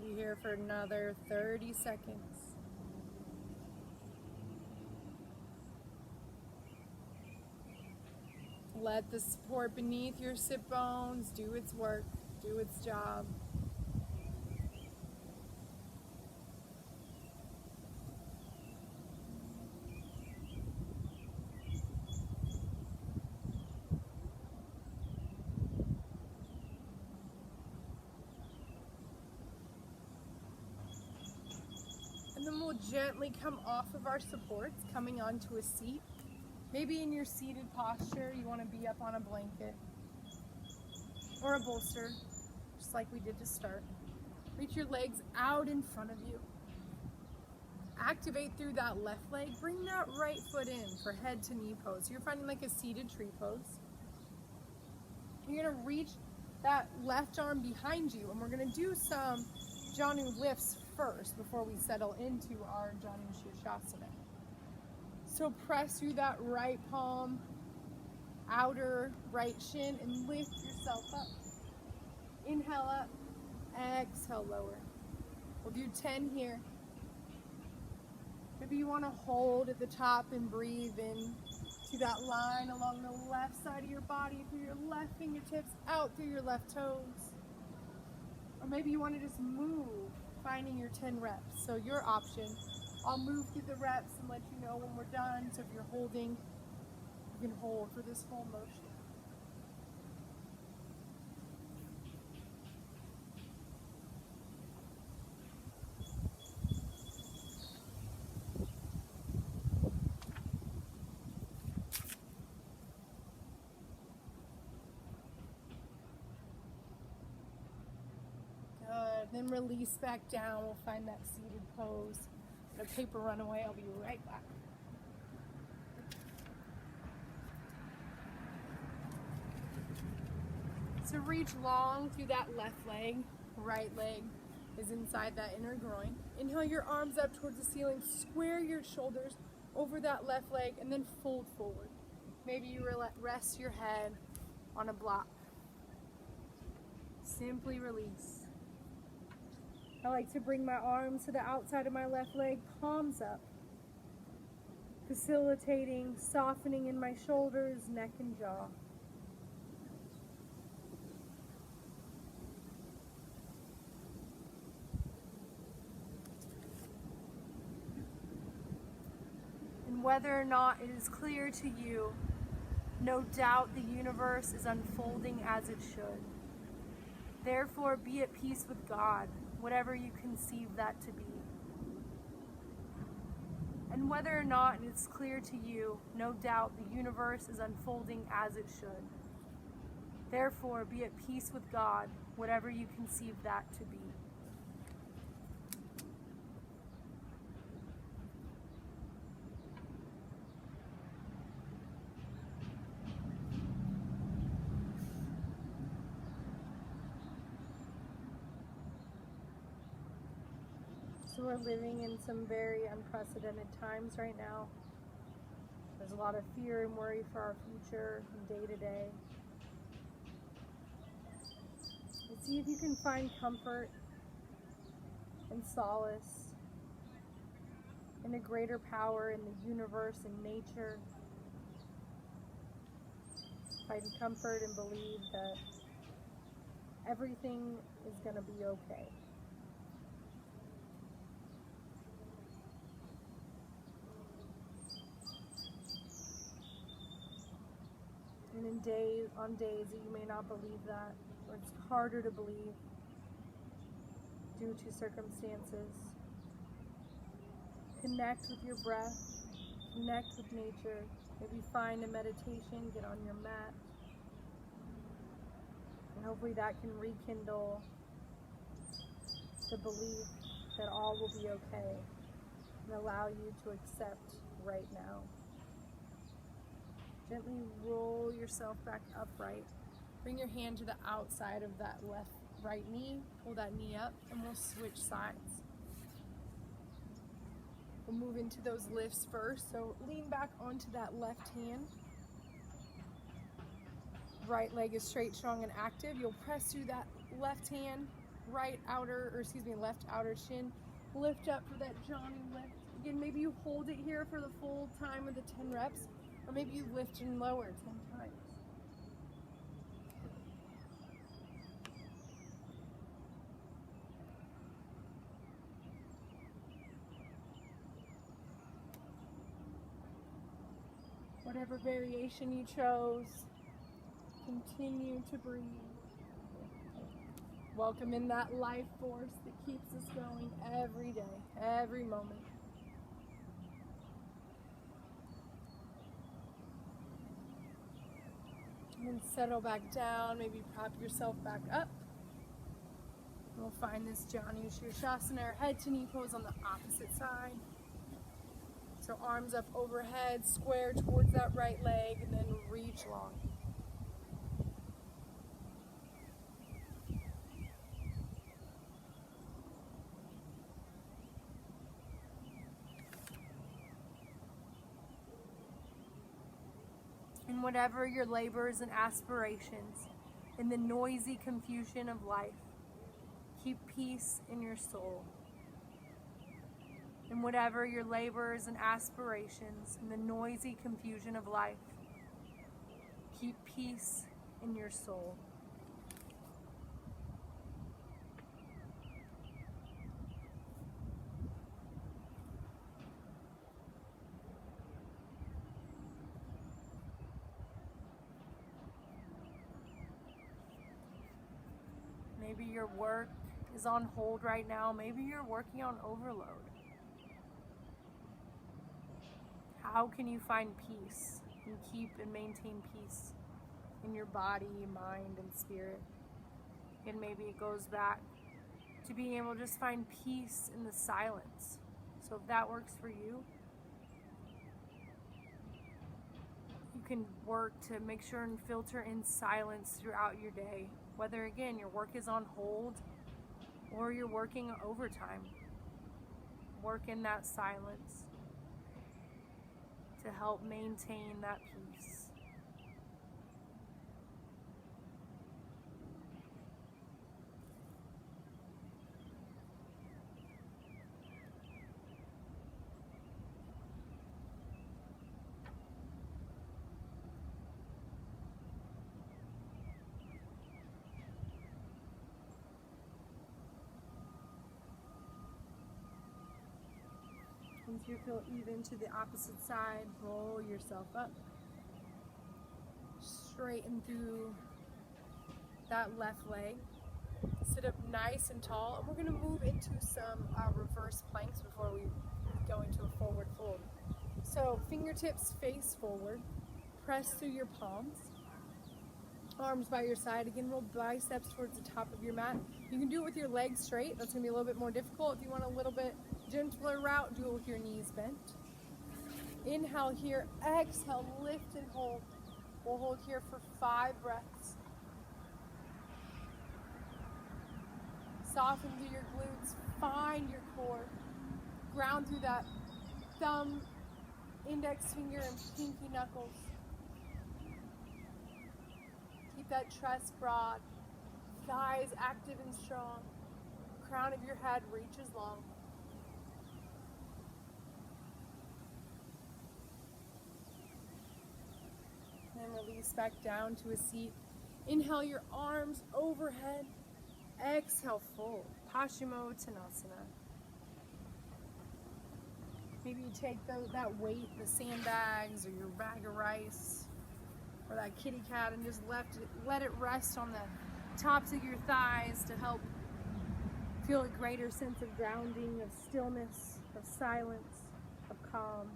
Speaker 1: Be here for another 30 seconds. Let the support beneath your sit bones do its work, do its job. And then we'll gently come off of our supports, coming onto a seat. Maybe in your seated posture, you want to be up on a blanket or a bolster, just like we did to start. Reach your legs out in front of you. Activate through that left leg. Bring that right foot in for head to knee pose. You're finding like a seated tree pose. You're going to reach that left arm behind you, and we're going to do some Janu lifts first before we settle into our Janu Shirshasana. So press through that right palm, outer right shin, and lift yourself up. Inhale up, exhale lower. We'll do 10 here. Maybe you want to hold at the top and breathe in to that line along the left side of your body through your left fingertips, out through your left toes. Or maybe you want to just move, finding your 10 reps. So your option. I'll move through the reps and let you know when we're done. So if you're holding, you can hold for this full motion. Good. Then release back down. We'll find that seated pose. A paper runaway. I'll be right back. So reach long through that left leg. Right leg is inside that inner groin. Inhale your arms up towards the ceiling. Square your shoulders over that left leg and then fold forward. Maybe you rest your head on a block. Simply release. I like to bring my arms to the outside of my left leg, palms up, facilitating softening in my shoulders, neck, and jaw. And whether or not it is clear to you, no doubt the universe is unfolding as it should. Therefore, be at peace with God, whatever you conceive that to be. And whether or not it is clear to you, no doubt the universe is unfolding as it should. Therefore, be at peace with God, whatever you conceive that to be. So we're living in some very unprecedented times right now. There's a lot of fear and worry for our future and day to day. And see if you can find comfort and solace in a greater power in the universe and nature. Find comfort and believe that everything is going to be okay. And on days that you may not believe that, or it's harder to believe due to circumstances, connect with your breath, connect with nature. Maybe find a meditation, get on your mat, and hopefully that can rekindle the belief that all will be okay and allow you to accept right now. Gently roll yourself back upright. Bring your hand to the outside of that right knee. Pull that knee up and we'll switch sides. We'll move into those lifts first. So lean back onto that left hand. Right leg is straight, strong, and active. You'll press through that left hand, left outer shin. Lift up for that Janu lift. Again, maybe you hold it here for the full time of the 10 reps. Or maybe you lift and lower 10 times. Whatever variation you chose, continue to breathe. Welcome in that life force that keeps us going every day, every moment. And then settle back down, maybe prop yourself back up. We'll find this Janu Shirshasana, or head to knee pose on the opposite side. So arms up overhead, square towards that right leg, and then reach long. And whatever your labors and aspirations, in the noisy confusion of life, keep peace in your soul. And whatever your labors and aspirations, in the noisy confusion of life, keep peace in your soul. Maybe your work is on hold right now. Maybe you're working on overload. How can you find peace and keep and maintain peace in your body, mind, and spirit? And maybe it goes back to being able to just find peace in the silence. So if that works for you, you can work to make sure and filter in silence throughout your day. Whether, again, your work is on hold or you're working overtime. Work in that silence to help maintain that peace. Once you feel even to the opposite side, roll yourself up. Straighten through that left leg. Sit up nice and tall. And we're going to move into some reverse planks before we go into a forward fold. So fingertips face forward. Press through your palms. Arms by your side. Again, roll biceps towards the top of your mat. You can do it with your legs straight. That's going to be a little bit more difficult. If you want a little bit gentler route, do it with your knees bent. Inhale here. Exhale, lift and hold. We'll hold here for 5 breaths. Soften through your glutes. Find your core. Ground through that thumb, index finger, and pinky knuckles. Keep that chest broad. Thighs active and strong. Crown of your head reaches long. And release back down to a seat. Inhale your arms overhead. Exhale, fold. Paschimottanasana. Maybe you take that weight, the sandbags or your bag of rice or that kitty cat, and just let it rest on the tops of your thighs to help feel a greater sense of grounding, of stillness, of silence, of calm.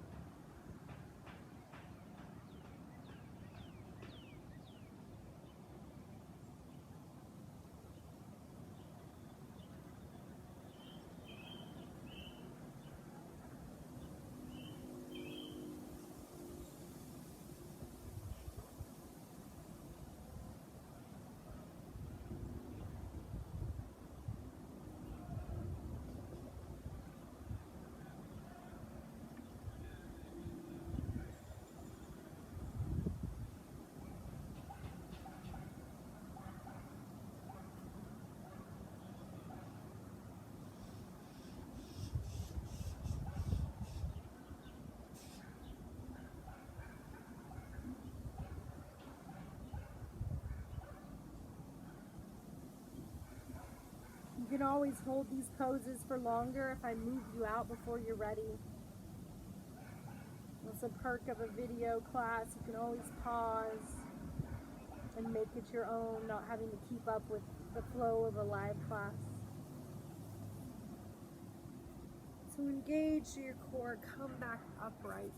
Speaker 1: You can always hold these poses for longer if I move you out before you're ready. We'll That's a perk of a video class. You can always pause and make it your own, not having to keep up with the flow of a live class. So engage your core, come back upright.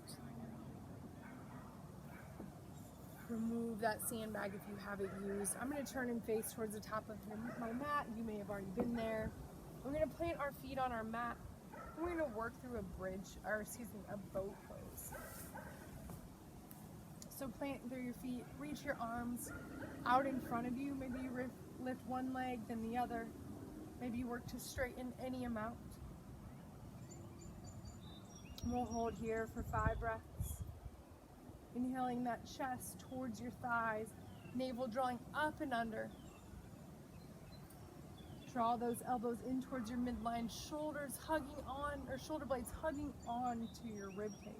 Speaker 1: Remove that sandbag if you have it used. I'm going to turn and face towards the top of my mat. You may have already been there. We're going to plant our feet on our mat. We're going to work through a boat pose. So plant through your feet, reach your arms out in front of you. Maybe you lift one leg, then the other. Maybe you work to straighten any amount. We'll hold here for 5 breaths. Inhaling that chest towards your thighs, navel drawing up and under. Draw those elbows in towards your midline, shoulders hugging on, or shoulder blades hugging on to your rib cage.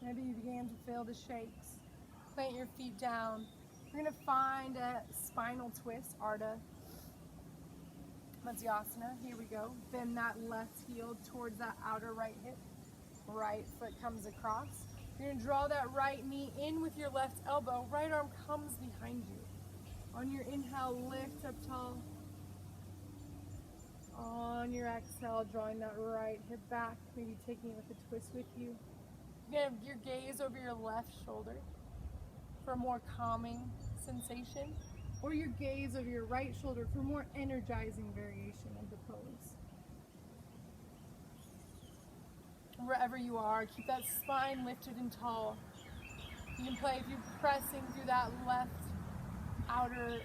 Speaker 1: Maybe you began to feel the shakes. Plant your feet down. We're going to find a spinal twist, Ardha Matsyasana. Here we go. Bend that left heel towards that outer right hip. Right foot comes across. You're going to draw that right knee in with your left elbow. Right arm comes behind you. On your inhale, lift up tall. On your exhale, drawing that right hip back, maybe taking it with a twist with you. You're going to have your gaze over your left shoulder for a more calming sensation, or your gaze over your right shoulder for more energizing variation of the pose. Wherever you are, keep that spine lifted and tall. You can play if you're pressing through that left outer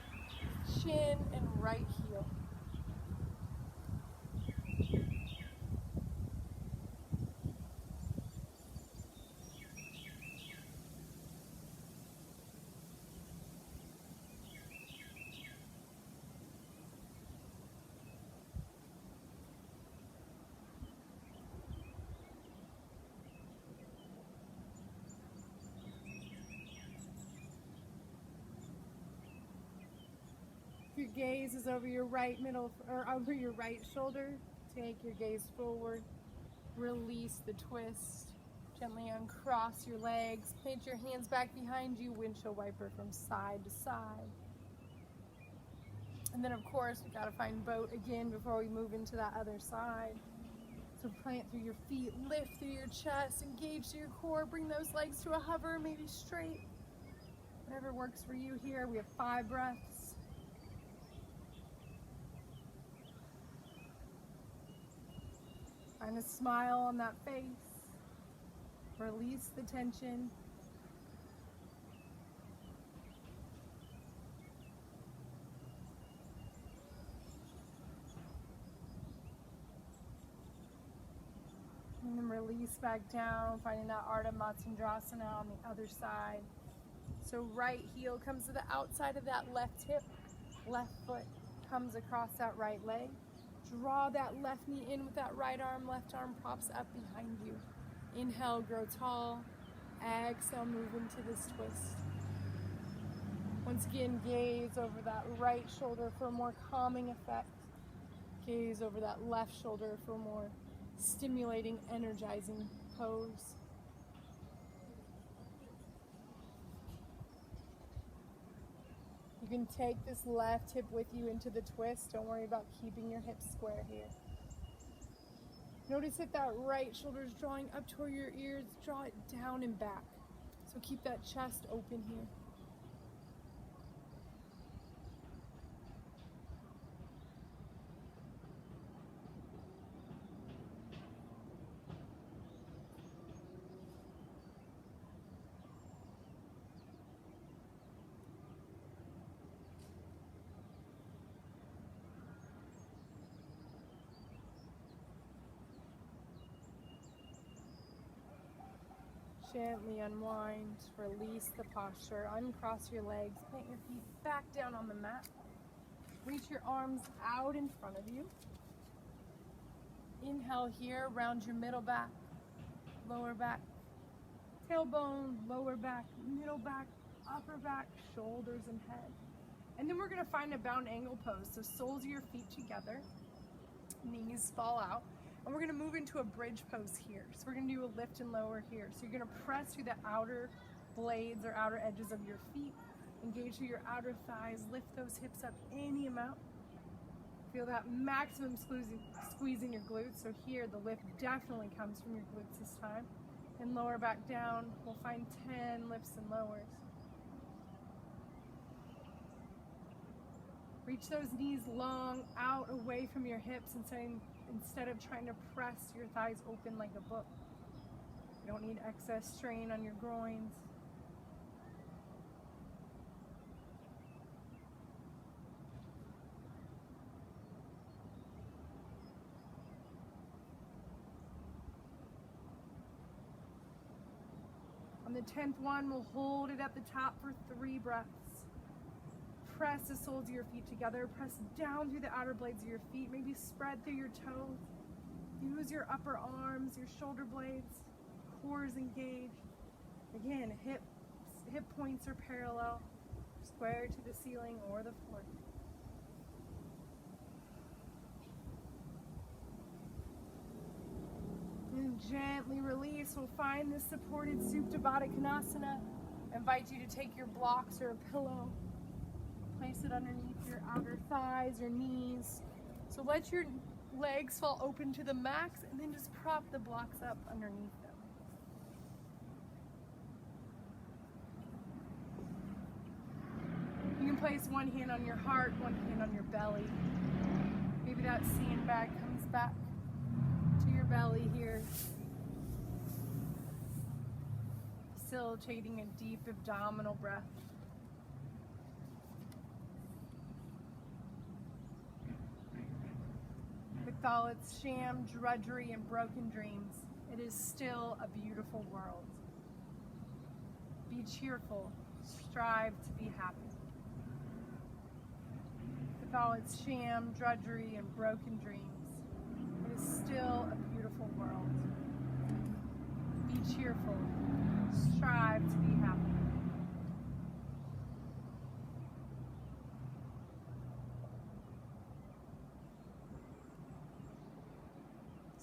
Speaker 1: shin and right heel. Your gaze is over your right middle, or over your right shoulder. Take your gaze forward. Release the twist. Gently uncross your legs. Plant your hands back behind you. Windshield wiper from side to side. And then of course, we've got to find boat again before we move into that other side. So plant through your feet, lift through your chest, engage through your core, bring those legs to a hover, maybe straight. Whatever works for you here. We have 5 breaths. Find a smile on that face. Release the tension. And then release back down, finding that Ardha Matsyasana on the other side. So right heel comes to the outside of that left hip. Left foot comes across that right leg. Draw that left knee in with that right arm. Left arm props up behind you. Inhale, grow tall. Exhale, move into this twist. Once again, gaze over that right shoulder for a more calming effect. Gaze over that left shoulder for a more stimulating, energizing pose. You can take this left hip with you into the twist. Don't worry about keeping your hips square here. Notice if that right shoulder is drawing up toward your ears, draw it down and back. So keep that chest open here. Gently unwind, release the posture, uncross your legs, plant your feet back down on the mat. Reach your arms out in front of you. Inhale here, round your middle back. lower back, tailbone, lower back, middle back, upper back, shoulders and head. And then we're gonna find a bound angle pose. So soles of your feet together, knees fall out. And we're gonna move into a bridge pose here. So we're gonna do a lift and lower here. So you're gonna press through the outer blades or outer edges of your feet, engage through your outer thighs, lift those hips up any amount. Feel that maximum squeezing your glutes. So here, the lift definitely comes from your glutes this time. And lower back down, we'll find 10 lifts and lowers. Reach those knees long out away from your hips and saying, instead of trying to press your thighs open like a book. You don't need excess strain on your groins. On the 10th one, we'll hold it at the top for 3 breaths. Press the soles of your feet together. Press down through the outer blades of your feet. Maybe spread through your toes. Use your upper arms, your shoulder blades. Core is engaged. Again, hip points are parallel, square to the ceiling or the floor. And gently release. We'll find this supported Supta Baddha Konasana. I invite you to take your blocks or a pillow, place it underneath your outer thighs or knees. So let your legs fall open to the max and then just prop the blocks up underneath them. You can place one hand on your heart, one hand on your belly. Maybe that sandbag comes back to your belly here. Facilitating a deep abdominal breath. With all its sham, drudgery, and broken dreams, it is still a beautiful world. Be cheerful, strive to be happy. With all its sham, drudgery, and broken dreams, it is still a beautiful world. Be cheerful, strive to be happy.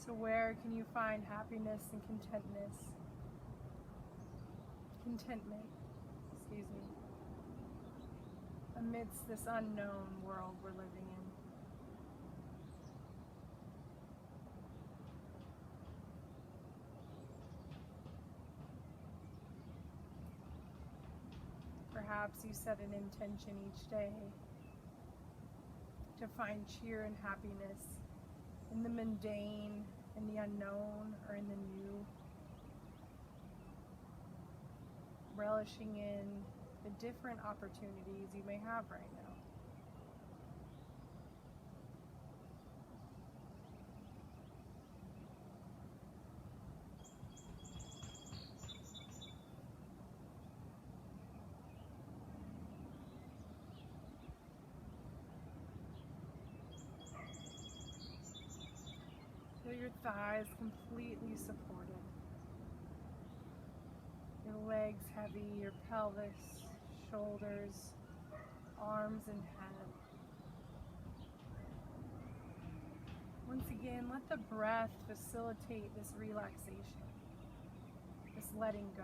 Speaker 1: So where can you find happiness and contentment, amidst this unknown world we're living in? Perhaps you set an intention each day to find cheer and happiness in the mundane, in the unknown, or in the new. Relishing in the different opportunities you may have right now. Feel your thighs completely supported. Your legs heavy, your pelvis, shoulders, arms and head. Once again, let the breath facilitate this relaxation, this letting go.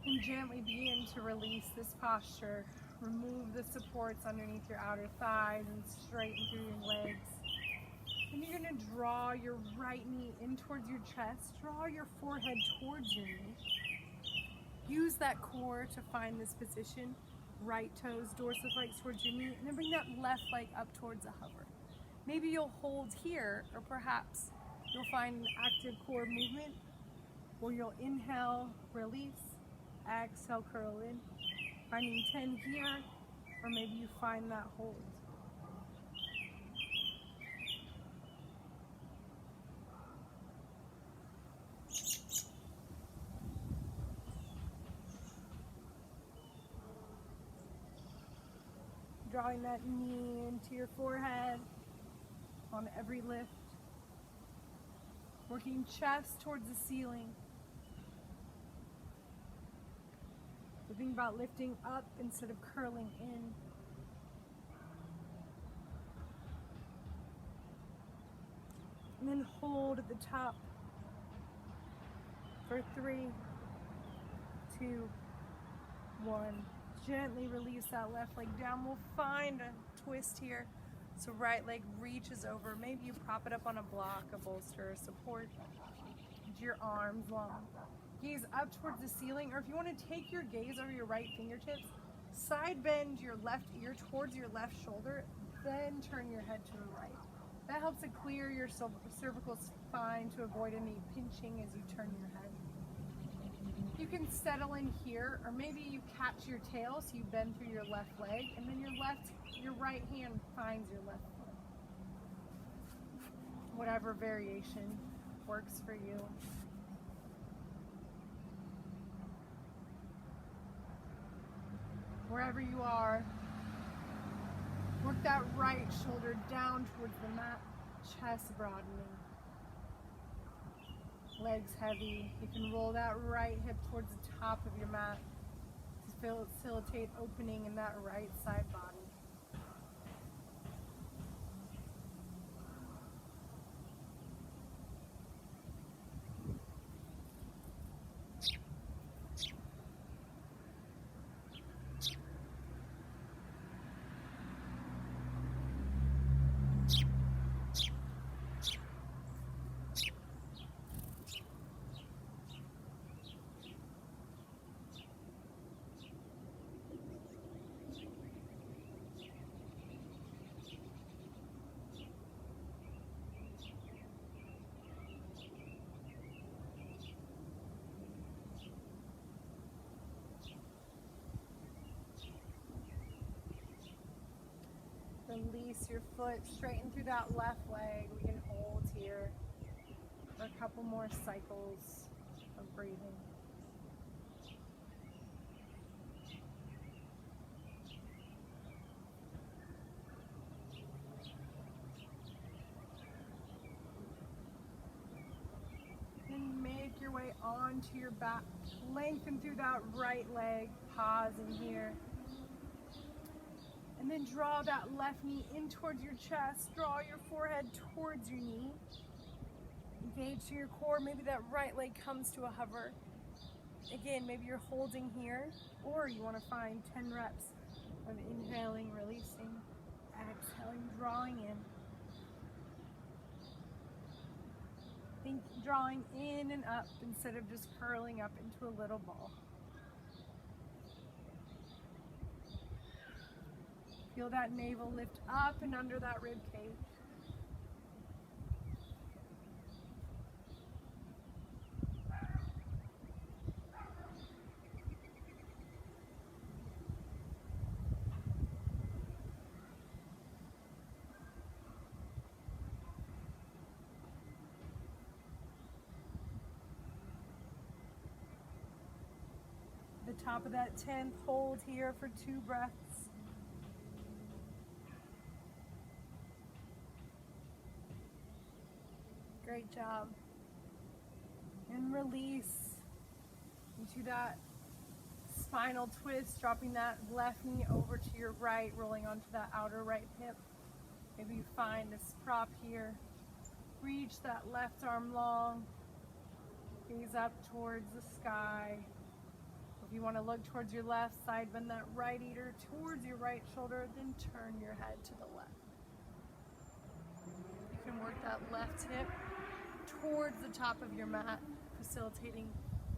Speaker 1: And gently begin to release this posture. Remove the supports underneath your outer thighs and straighten through your legs. And you're going to draw your right knee in towards your chest. Draw your forehead towards your knee. Use that core to find this position. Right toes, dorsal legs towards your knee. And then bring that left leg up towards a hover. Maybe you'll hold here, or perhaps you'll find an active core movement where you'll inhale, release, exhale, curl in. Finding 10 here, or maybe you find that hold. Drawing that knee into your forehead on every lift. Working chest towards the ceiling. Think about lifting up instead of curling in. And then hold at the top for 3, 2, 1. Gently release that left leg down. We'll find a twist here. So right leg reaches over. Maybe you prop it up on a block, a bolster, support. Get your arms long. Gaze up towards the ceiling, or if you want to take your gaze over your right fingertips, side bend your left ear towards your left shoulder, then turn your head to the right. That helps to clear your cervical spine to avoid any pinching as you turn your head. You can settle in here, or maybe you catch your tail so you bend through your left leg, and then your right hand finds your left foot. Whatever variation works for you. Wherever you are, work that right shoulder down towards the mat, chest broadening. Legs heavy. You can roll that right hip towards the top of your mat to facilitate opening in that right side body. Release your foot, straighten through that left leg. We can hold here for a couple more cycles of breathing. Then make your way onto your back. Lengthen through that right leg. Pause in here. And then draw that left knee in towards your chest. Draw your forehead towards your knee. Engage to your core. Maybe that right leg comes to a hover. Again, maybe you're holding here, or you want to find 10 reps of inhaling, releasing, exhaling, drawing in. Think drawing in and up instead of just curling up into a little ball. Feel that navel lift up and under that rib cage. The top of that 10th, hold here for 2 breaths. Great job. And release into that spinal twist, dropping that left knee over to your right, rolling onto that outer right hip. Maybe you find this prop here. Reach that left arm long. Gaze up towards the sky. If you want to look towards your left side, bend that right ear towards your right shoulder, then turn your head to the left. You can work that left hip towards the top of your mat, facilitating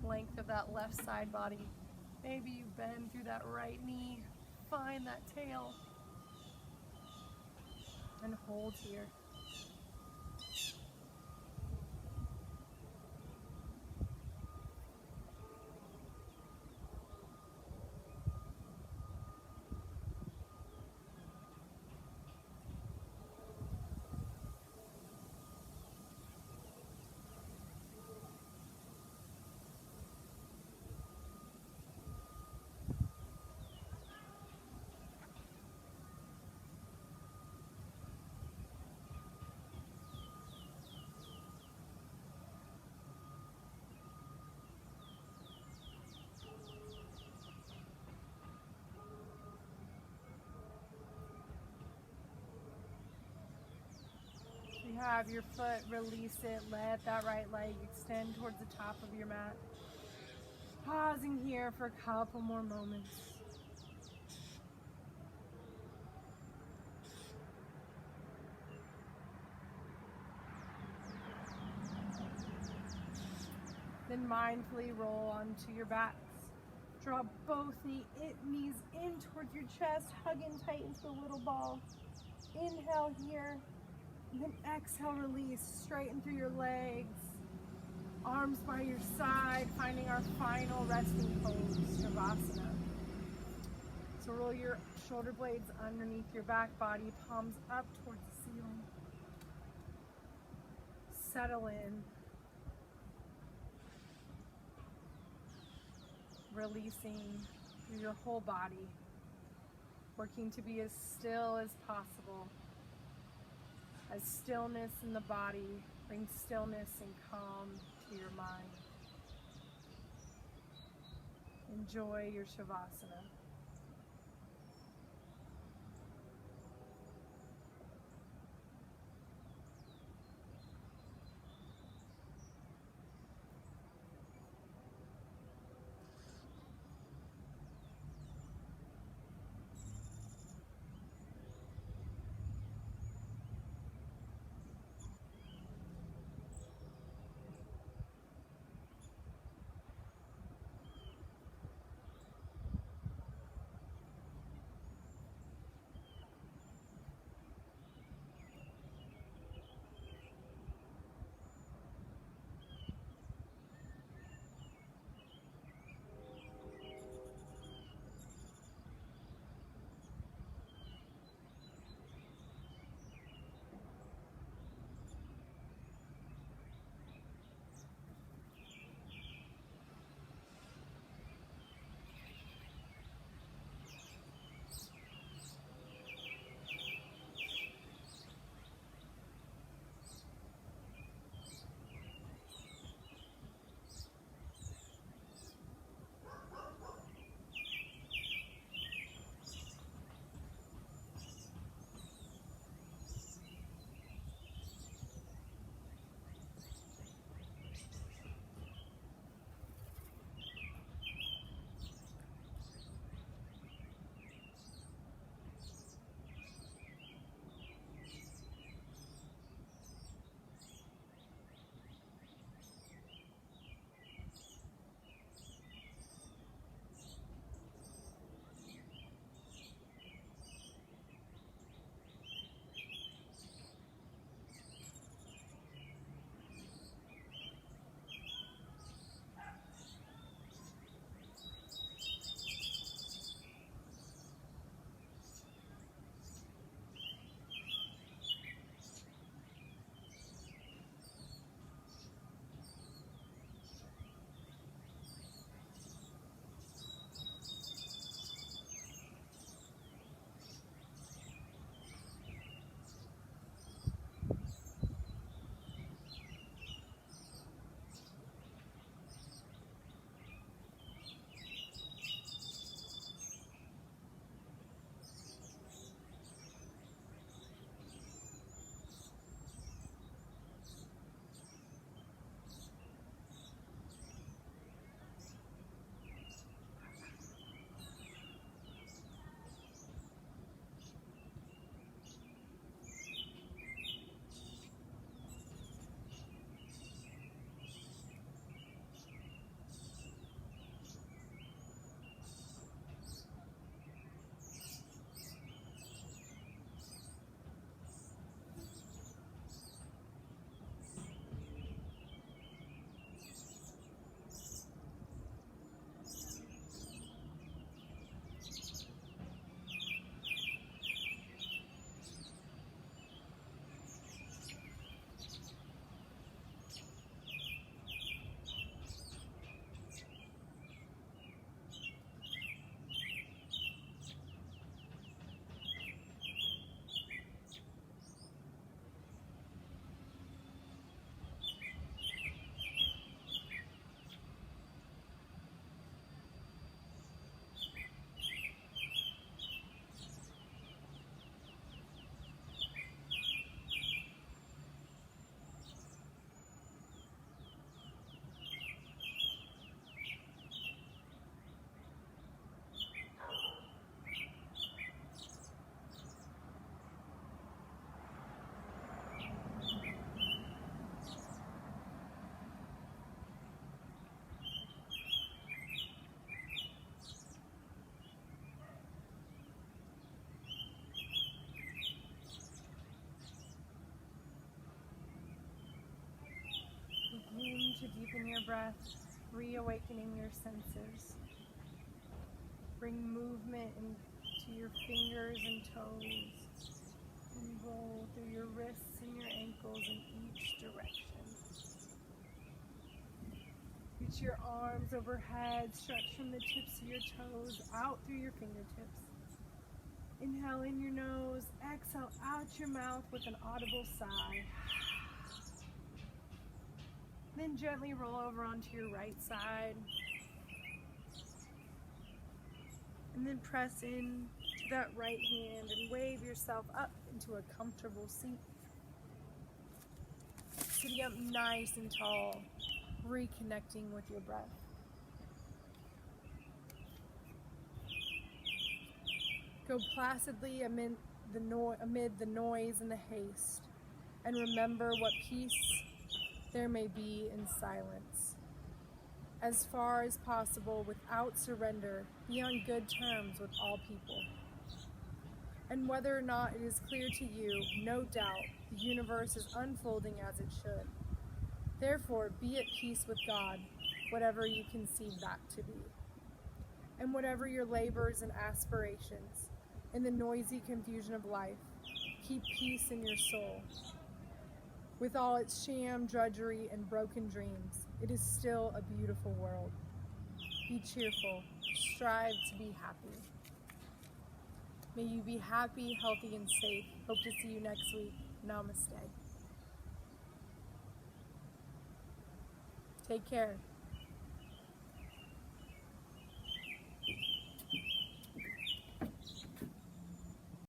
Speaker 1: length of that left side body. Maybe you bend through that right knee, find that tail, and hold here. You have your foot, release it, let that right leg extend towards the top of your mat. Pausing here for a couple more moments. Then mindfully roll onto your backs. Draw both knees in towards your chest, hug in tight into a little ball. Inhale here, and then exhale, release, straighten through your legs. Arms by your side, finding our final resting pose, Shavasana. So roll your shoulder blades underneath your back body, palms up towards the ceiling. Settle in. Releasing through your whole body, working to be as still as possible. As stillness in the body brings stillness and calm to your mind. Enjoy your Shavasana. breath, reawakening your senses. Bring movement into your fingers and toes, and roll through your wrists and your ankles in each direction. Reach your arms overhead, stretch from the tips of your toes out through your fingertips. Inhale in your nose, exhale out your mouth with an audible sigh. Then gently roll over onto your right side. And then press in to that right hand and wave yourself up into a comfortable seat. Sitting up nice and tall, reconnecting with your breath. Go placidly amid the noise and the haste, and remember what peace there may be in silence. As far as possible, without surrender, be on good terms with all people. And whether or not it is clear to you, no doubt, the universe is unfolding as it should. Therefore, be at peace with God, whatever you conceive that to be. And whatever your labors and aspirations, in the noisy confusion of life, keep peace in your soul. With all its sham, drudgery, and broken dreams, it is still a beautiful world. Be cheerful. Strive to be happy. May you be happy, healthy, and safe. Hope to see you next week. Namaste. Take care.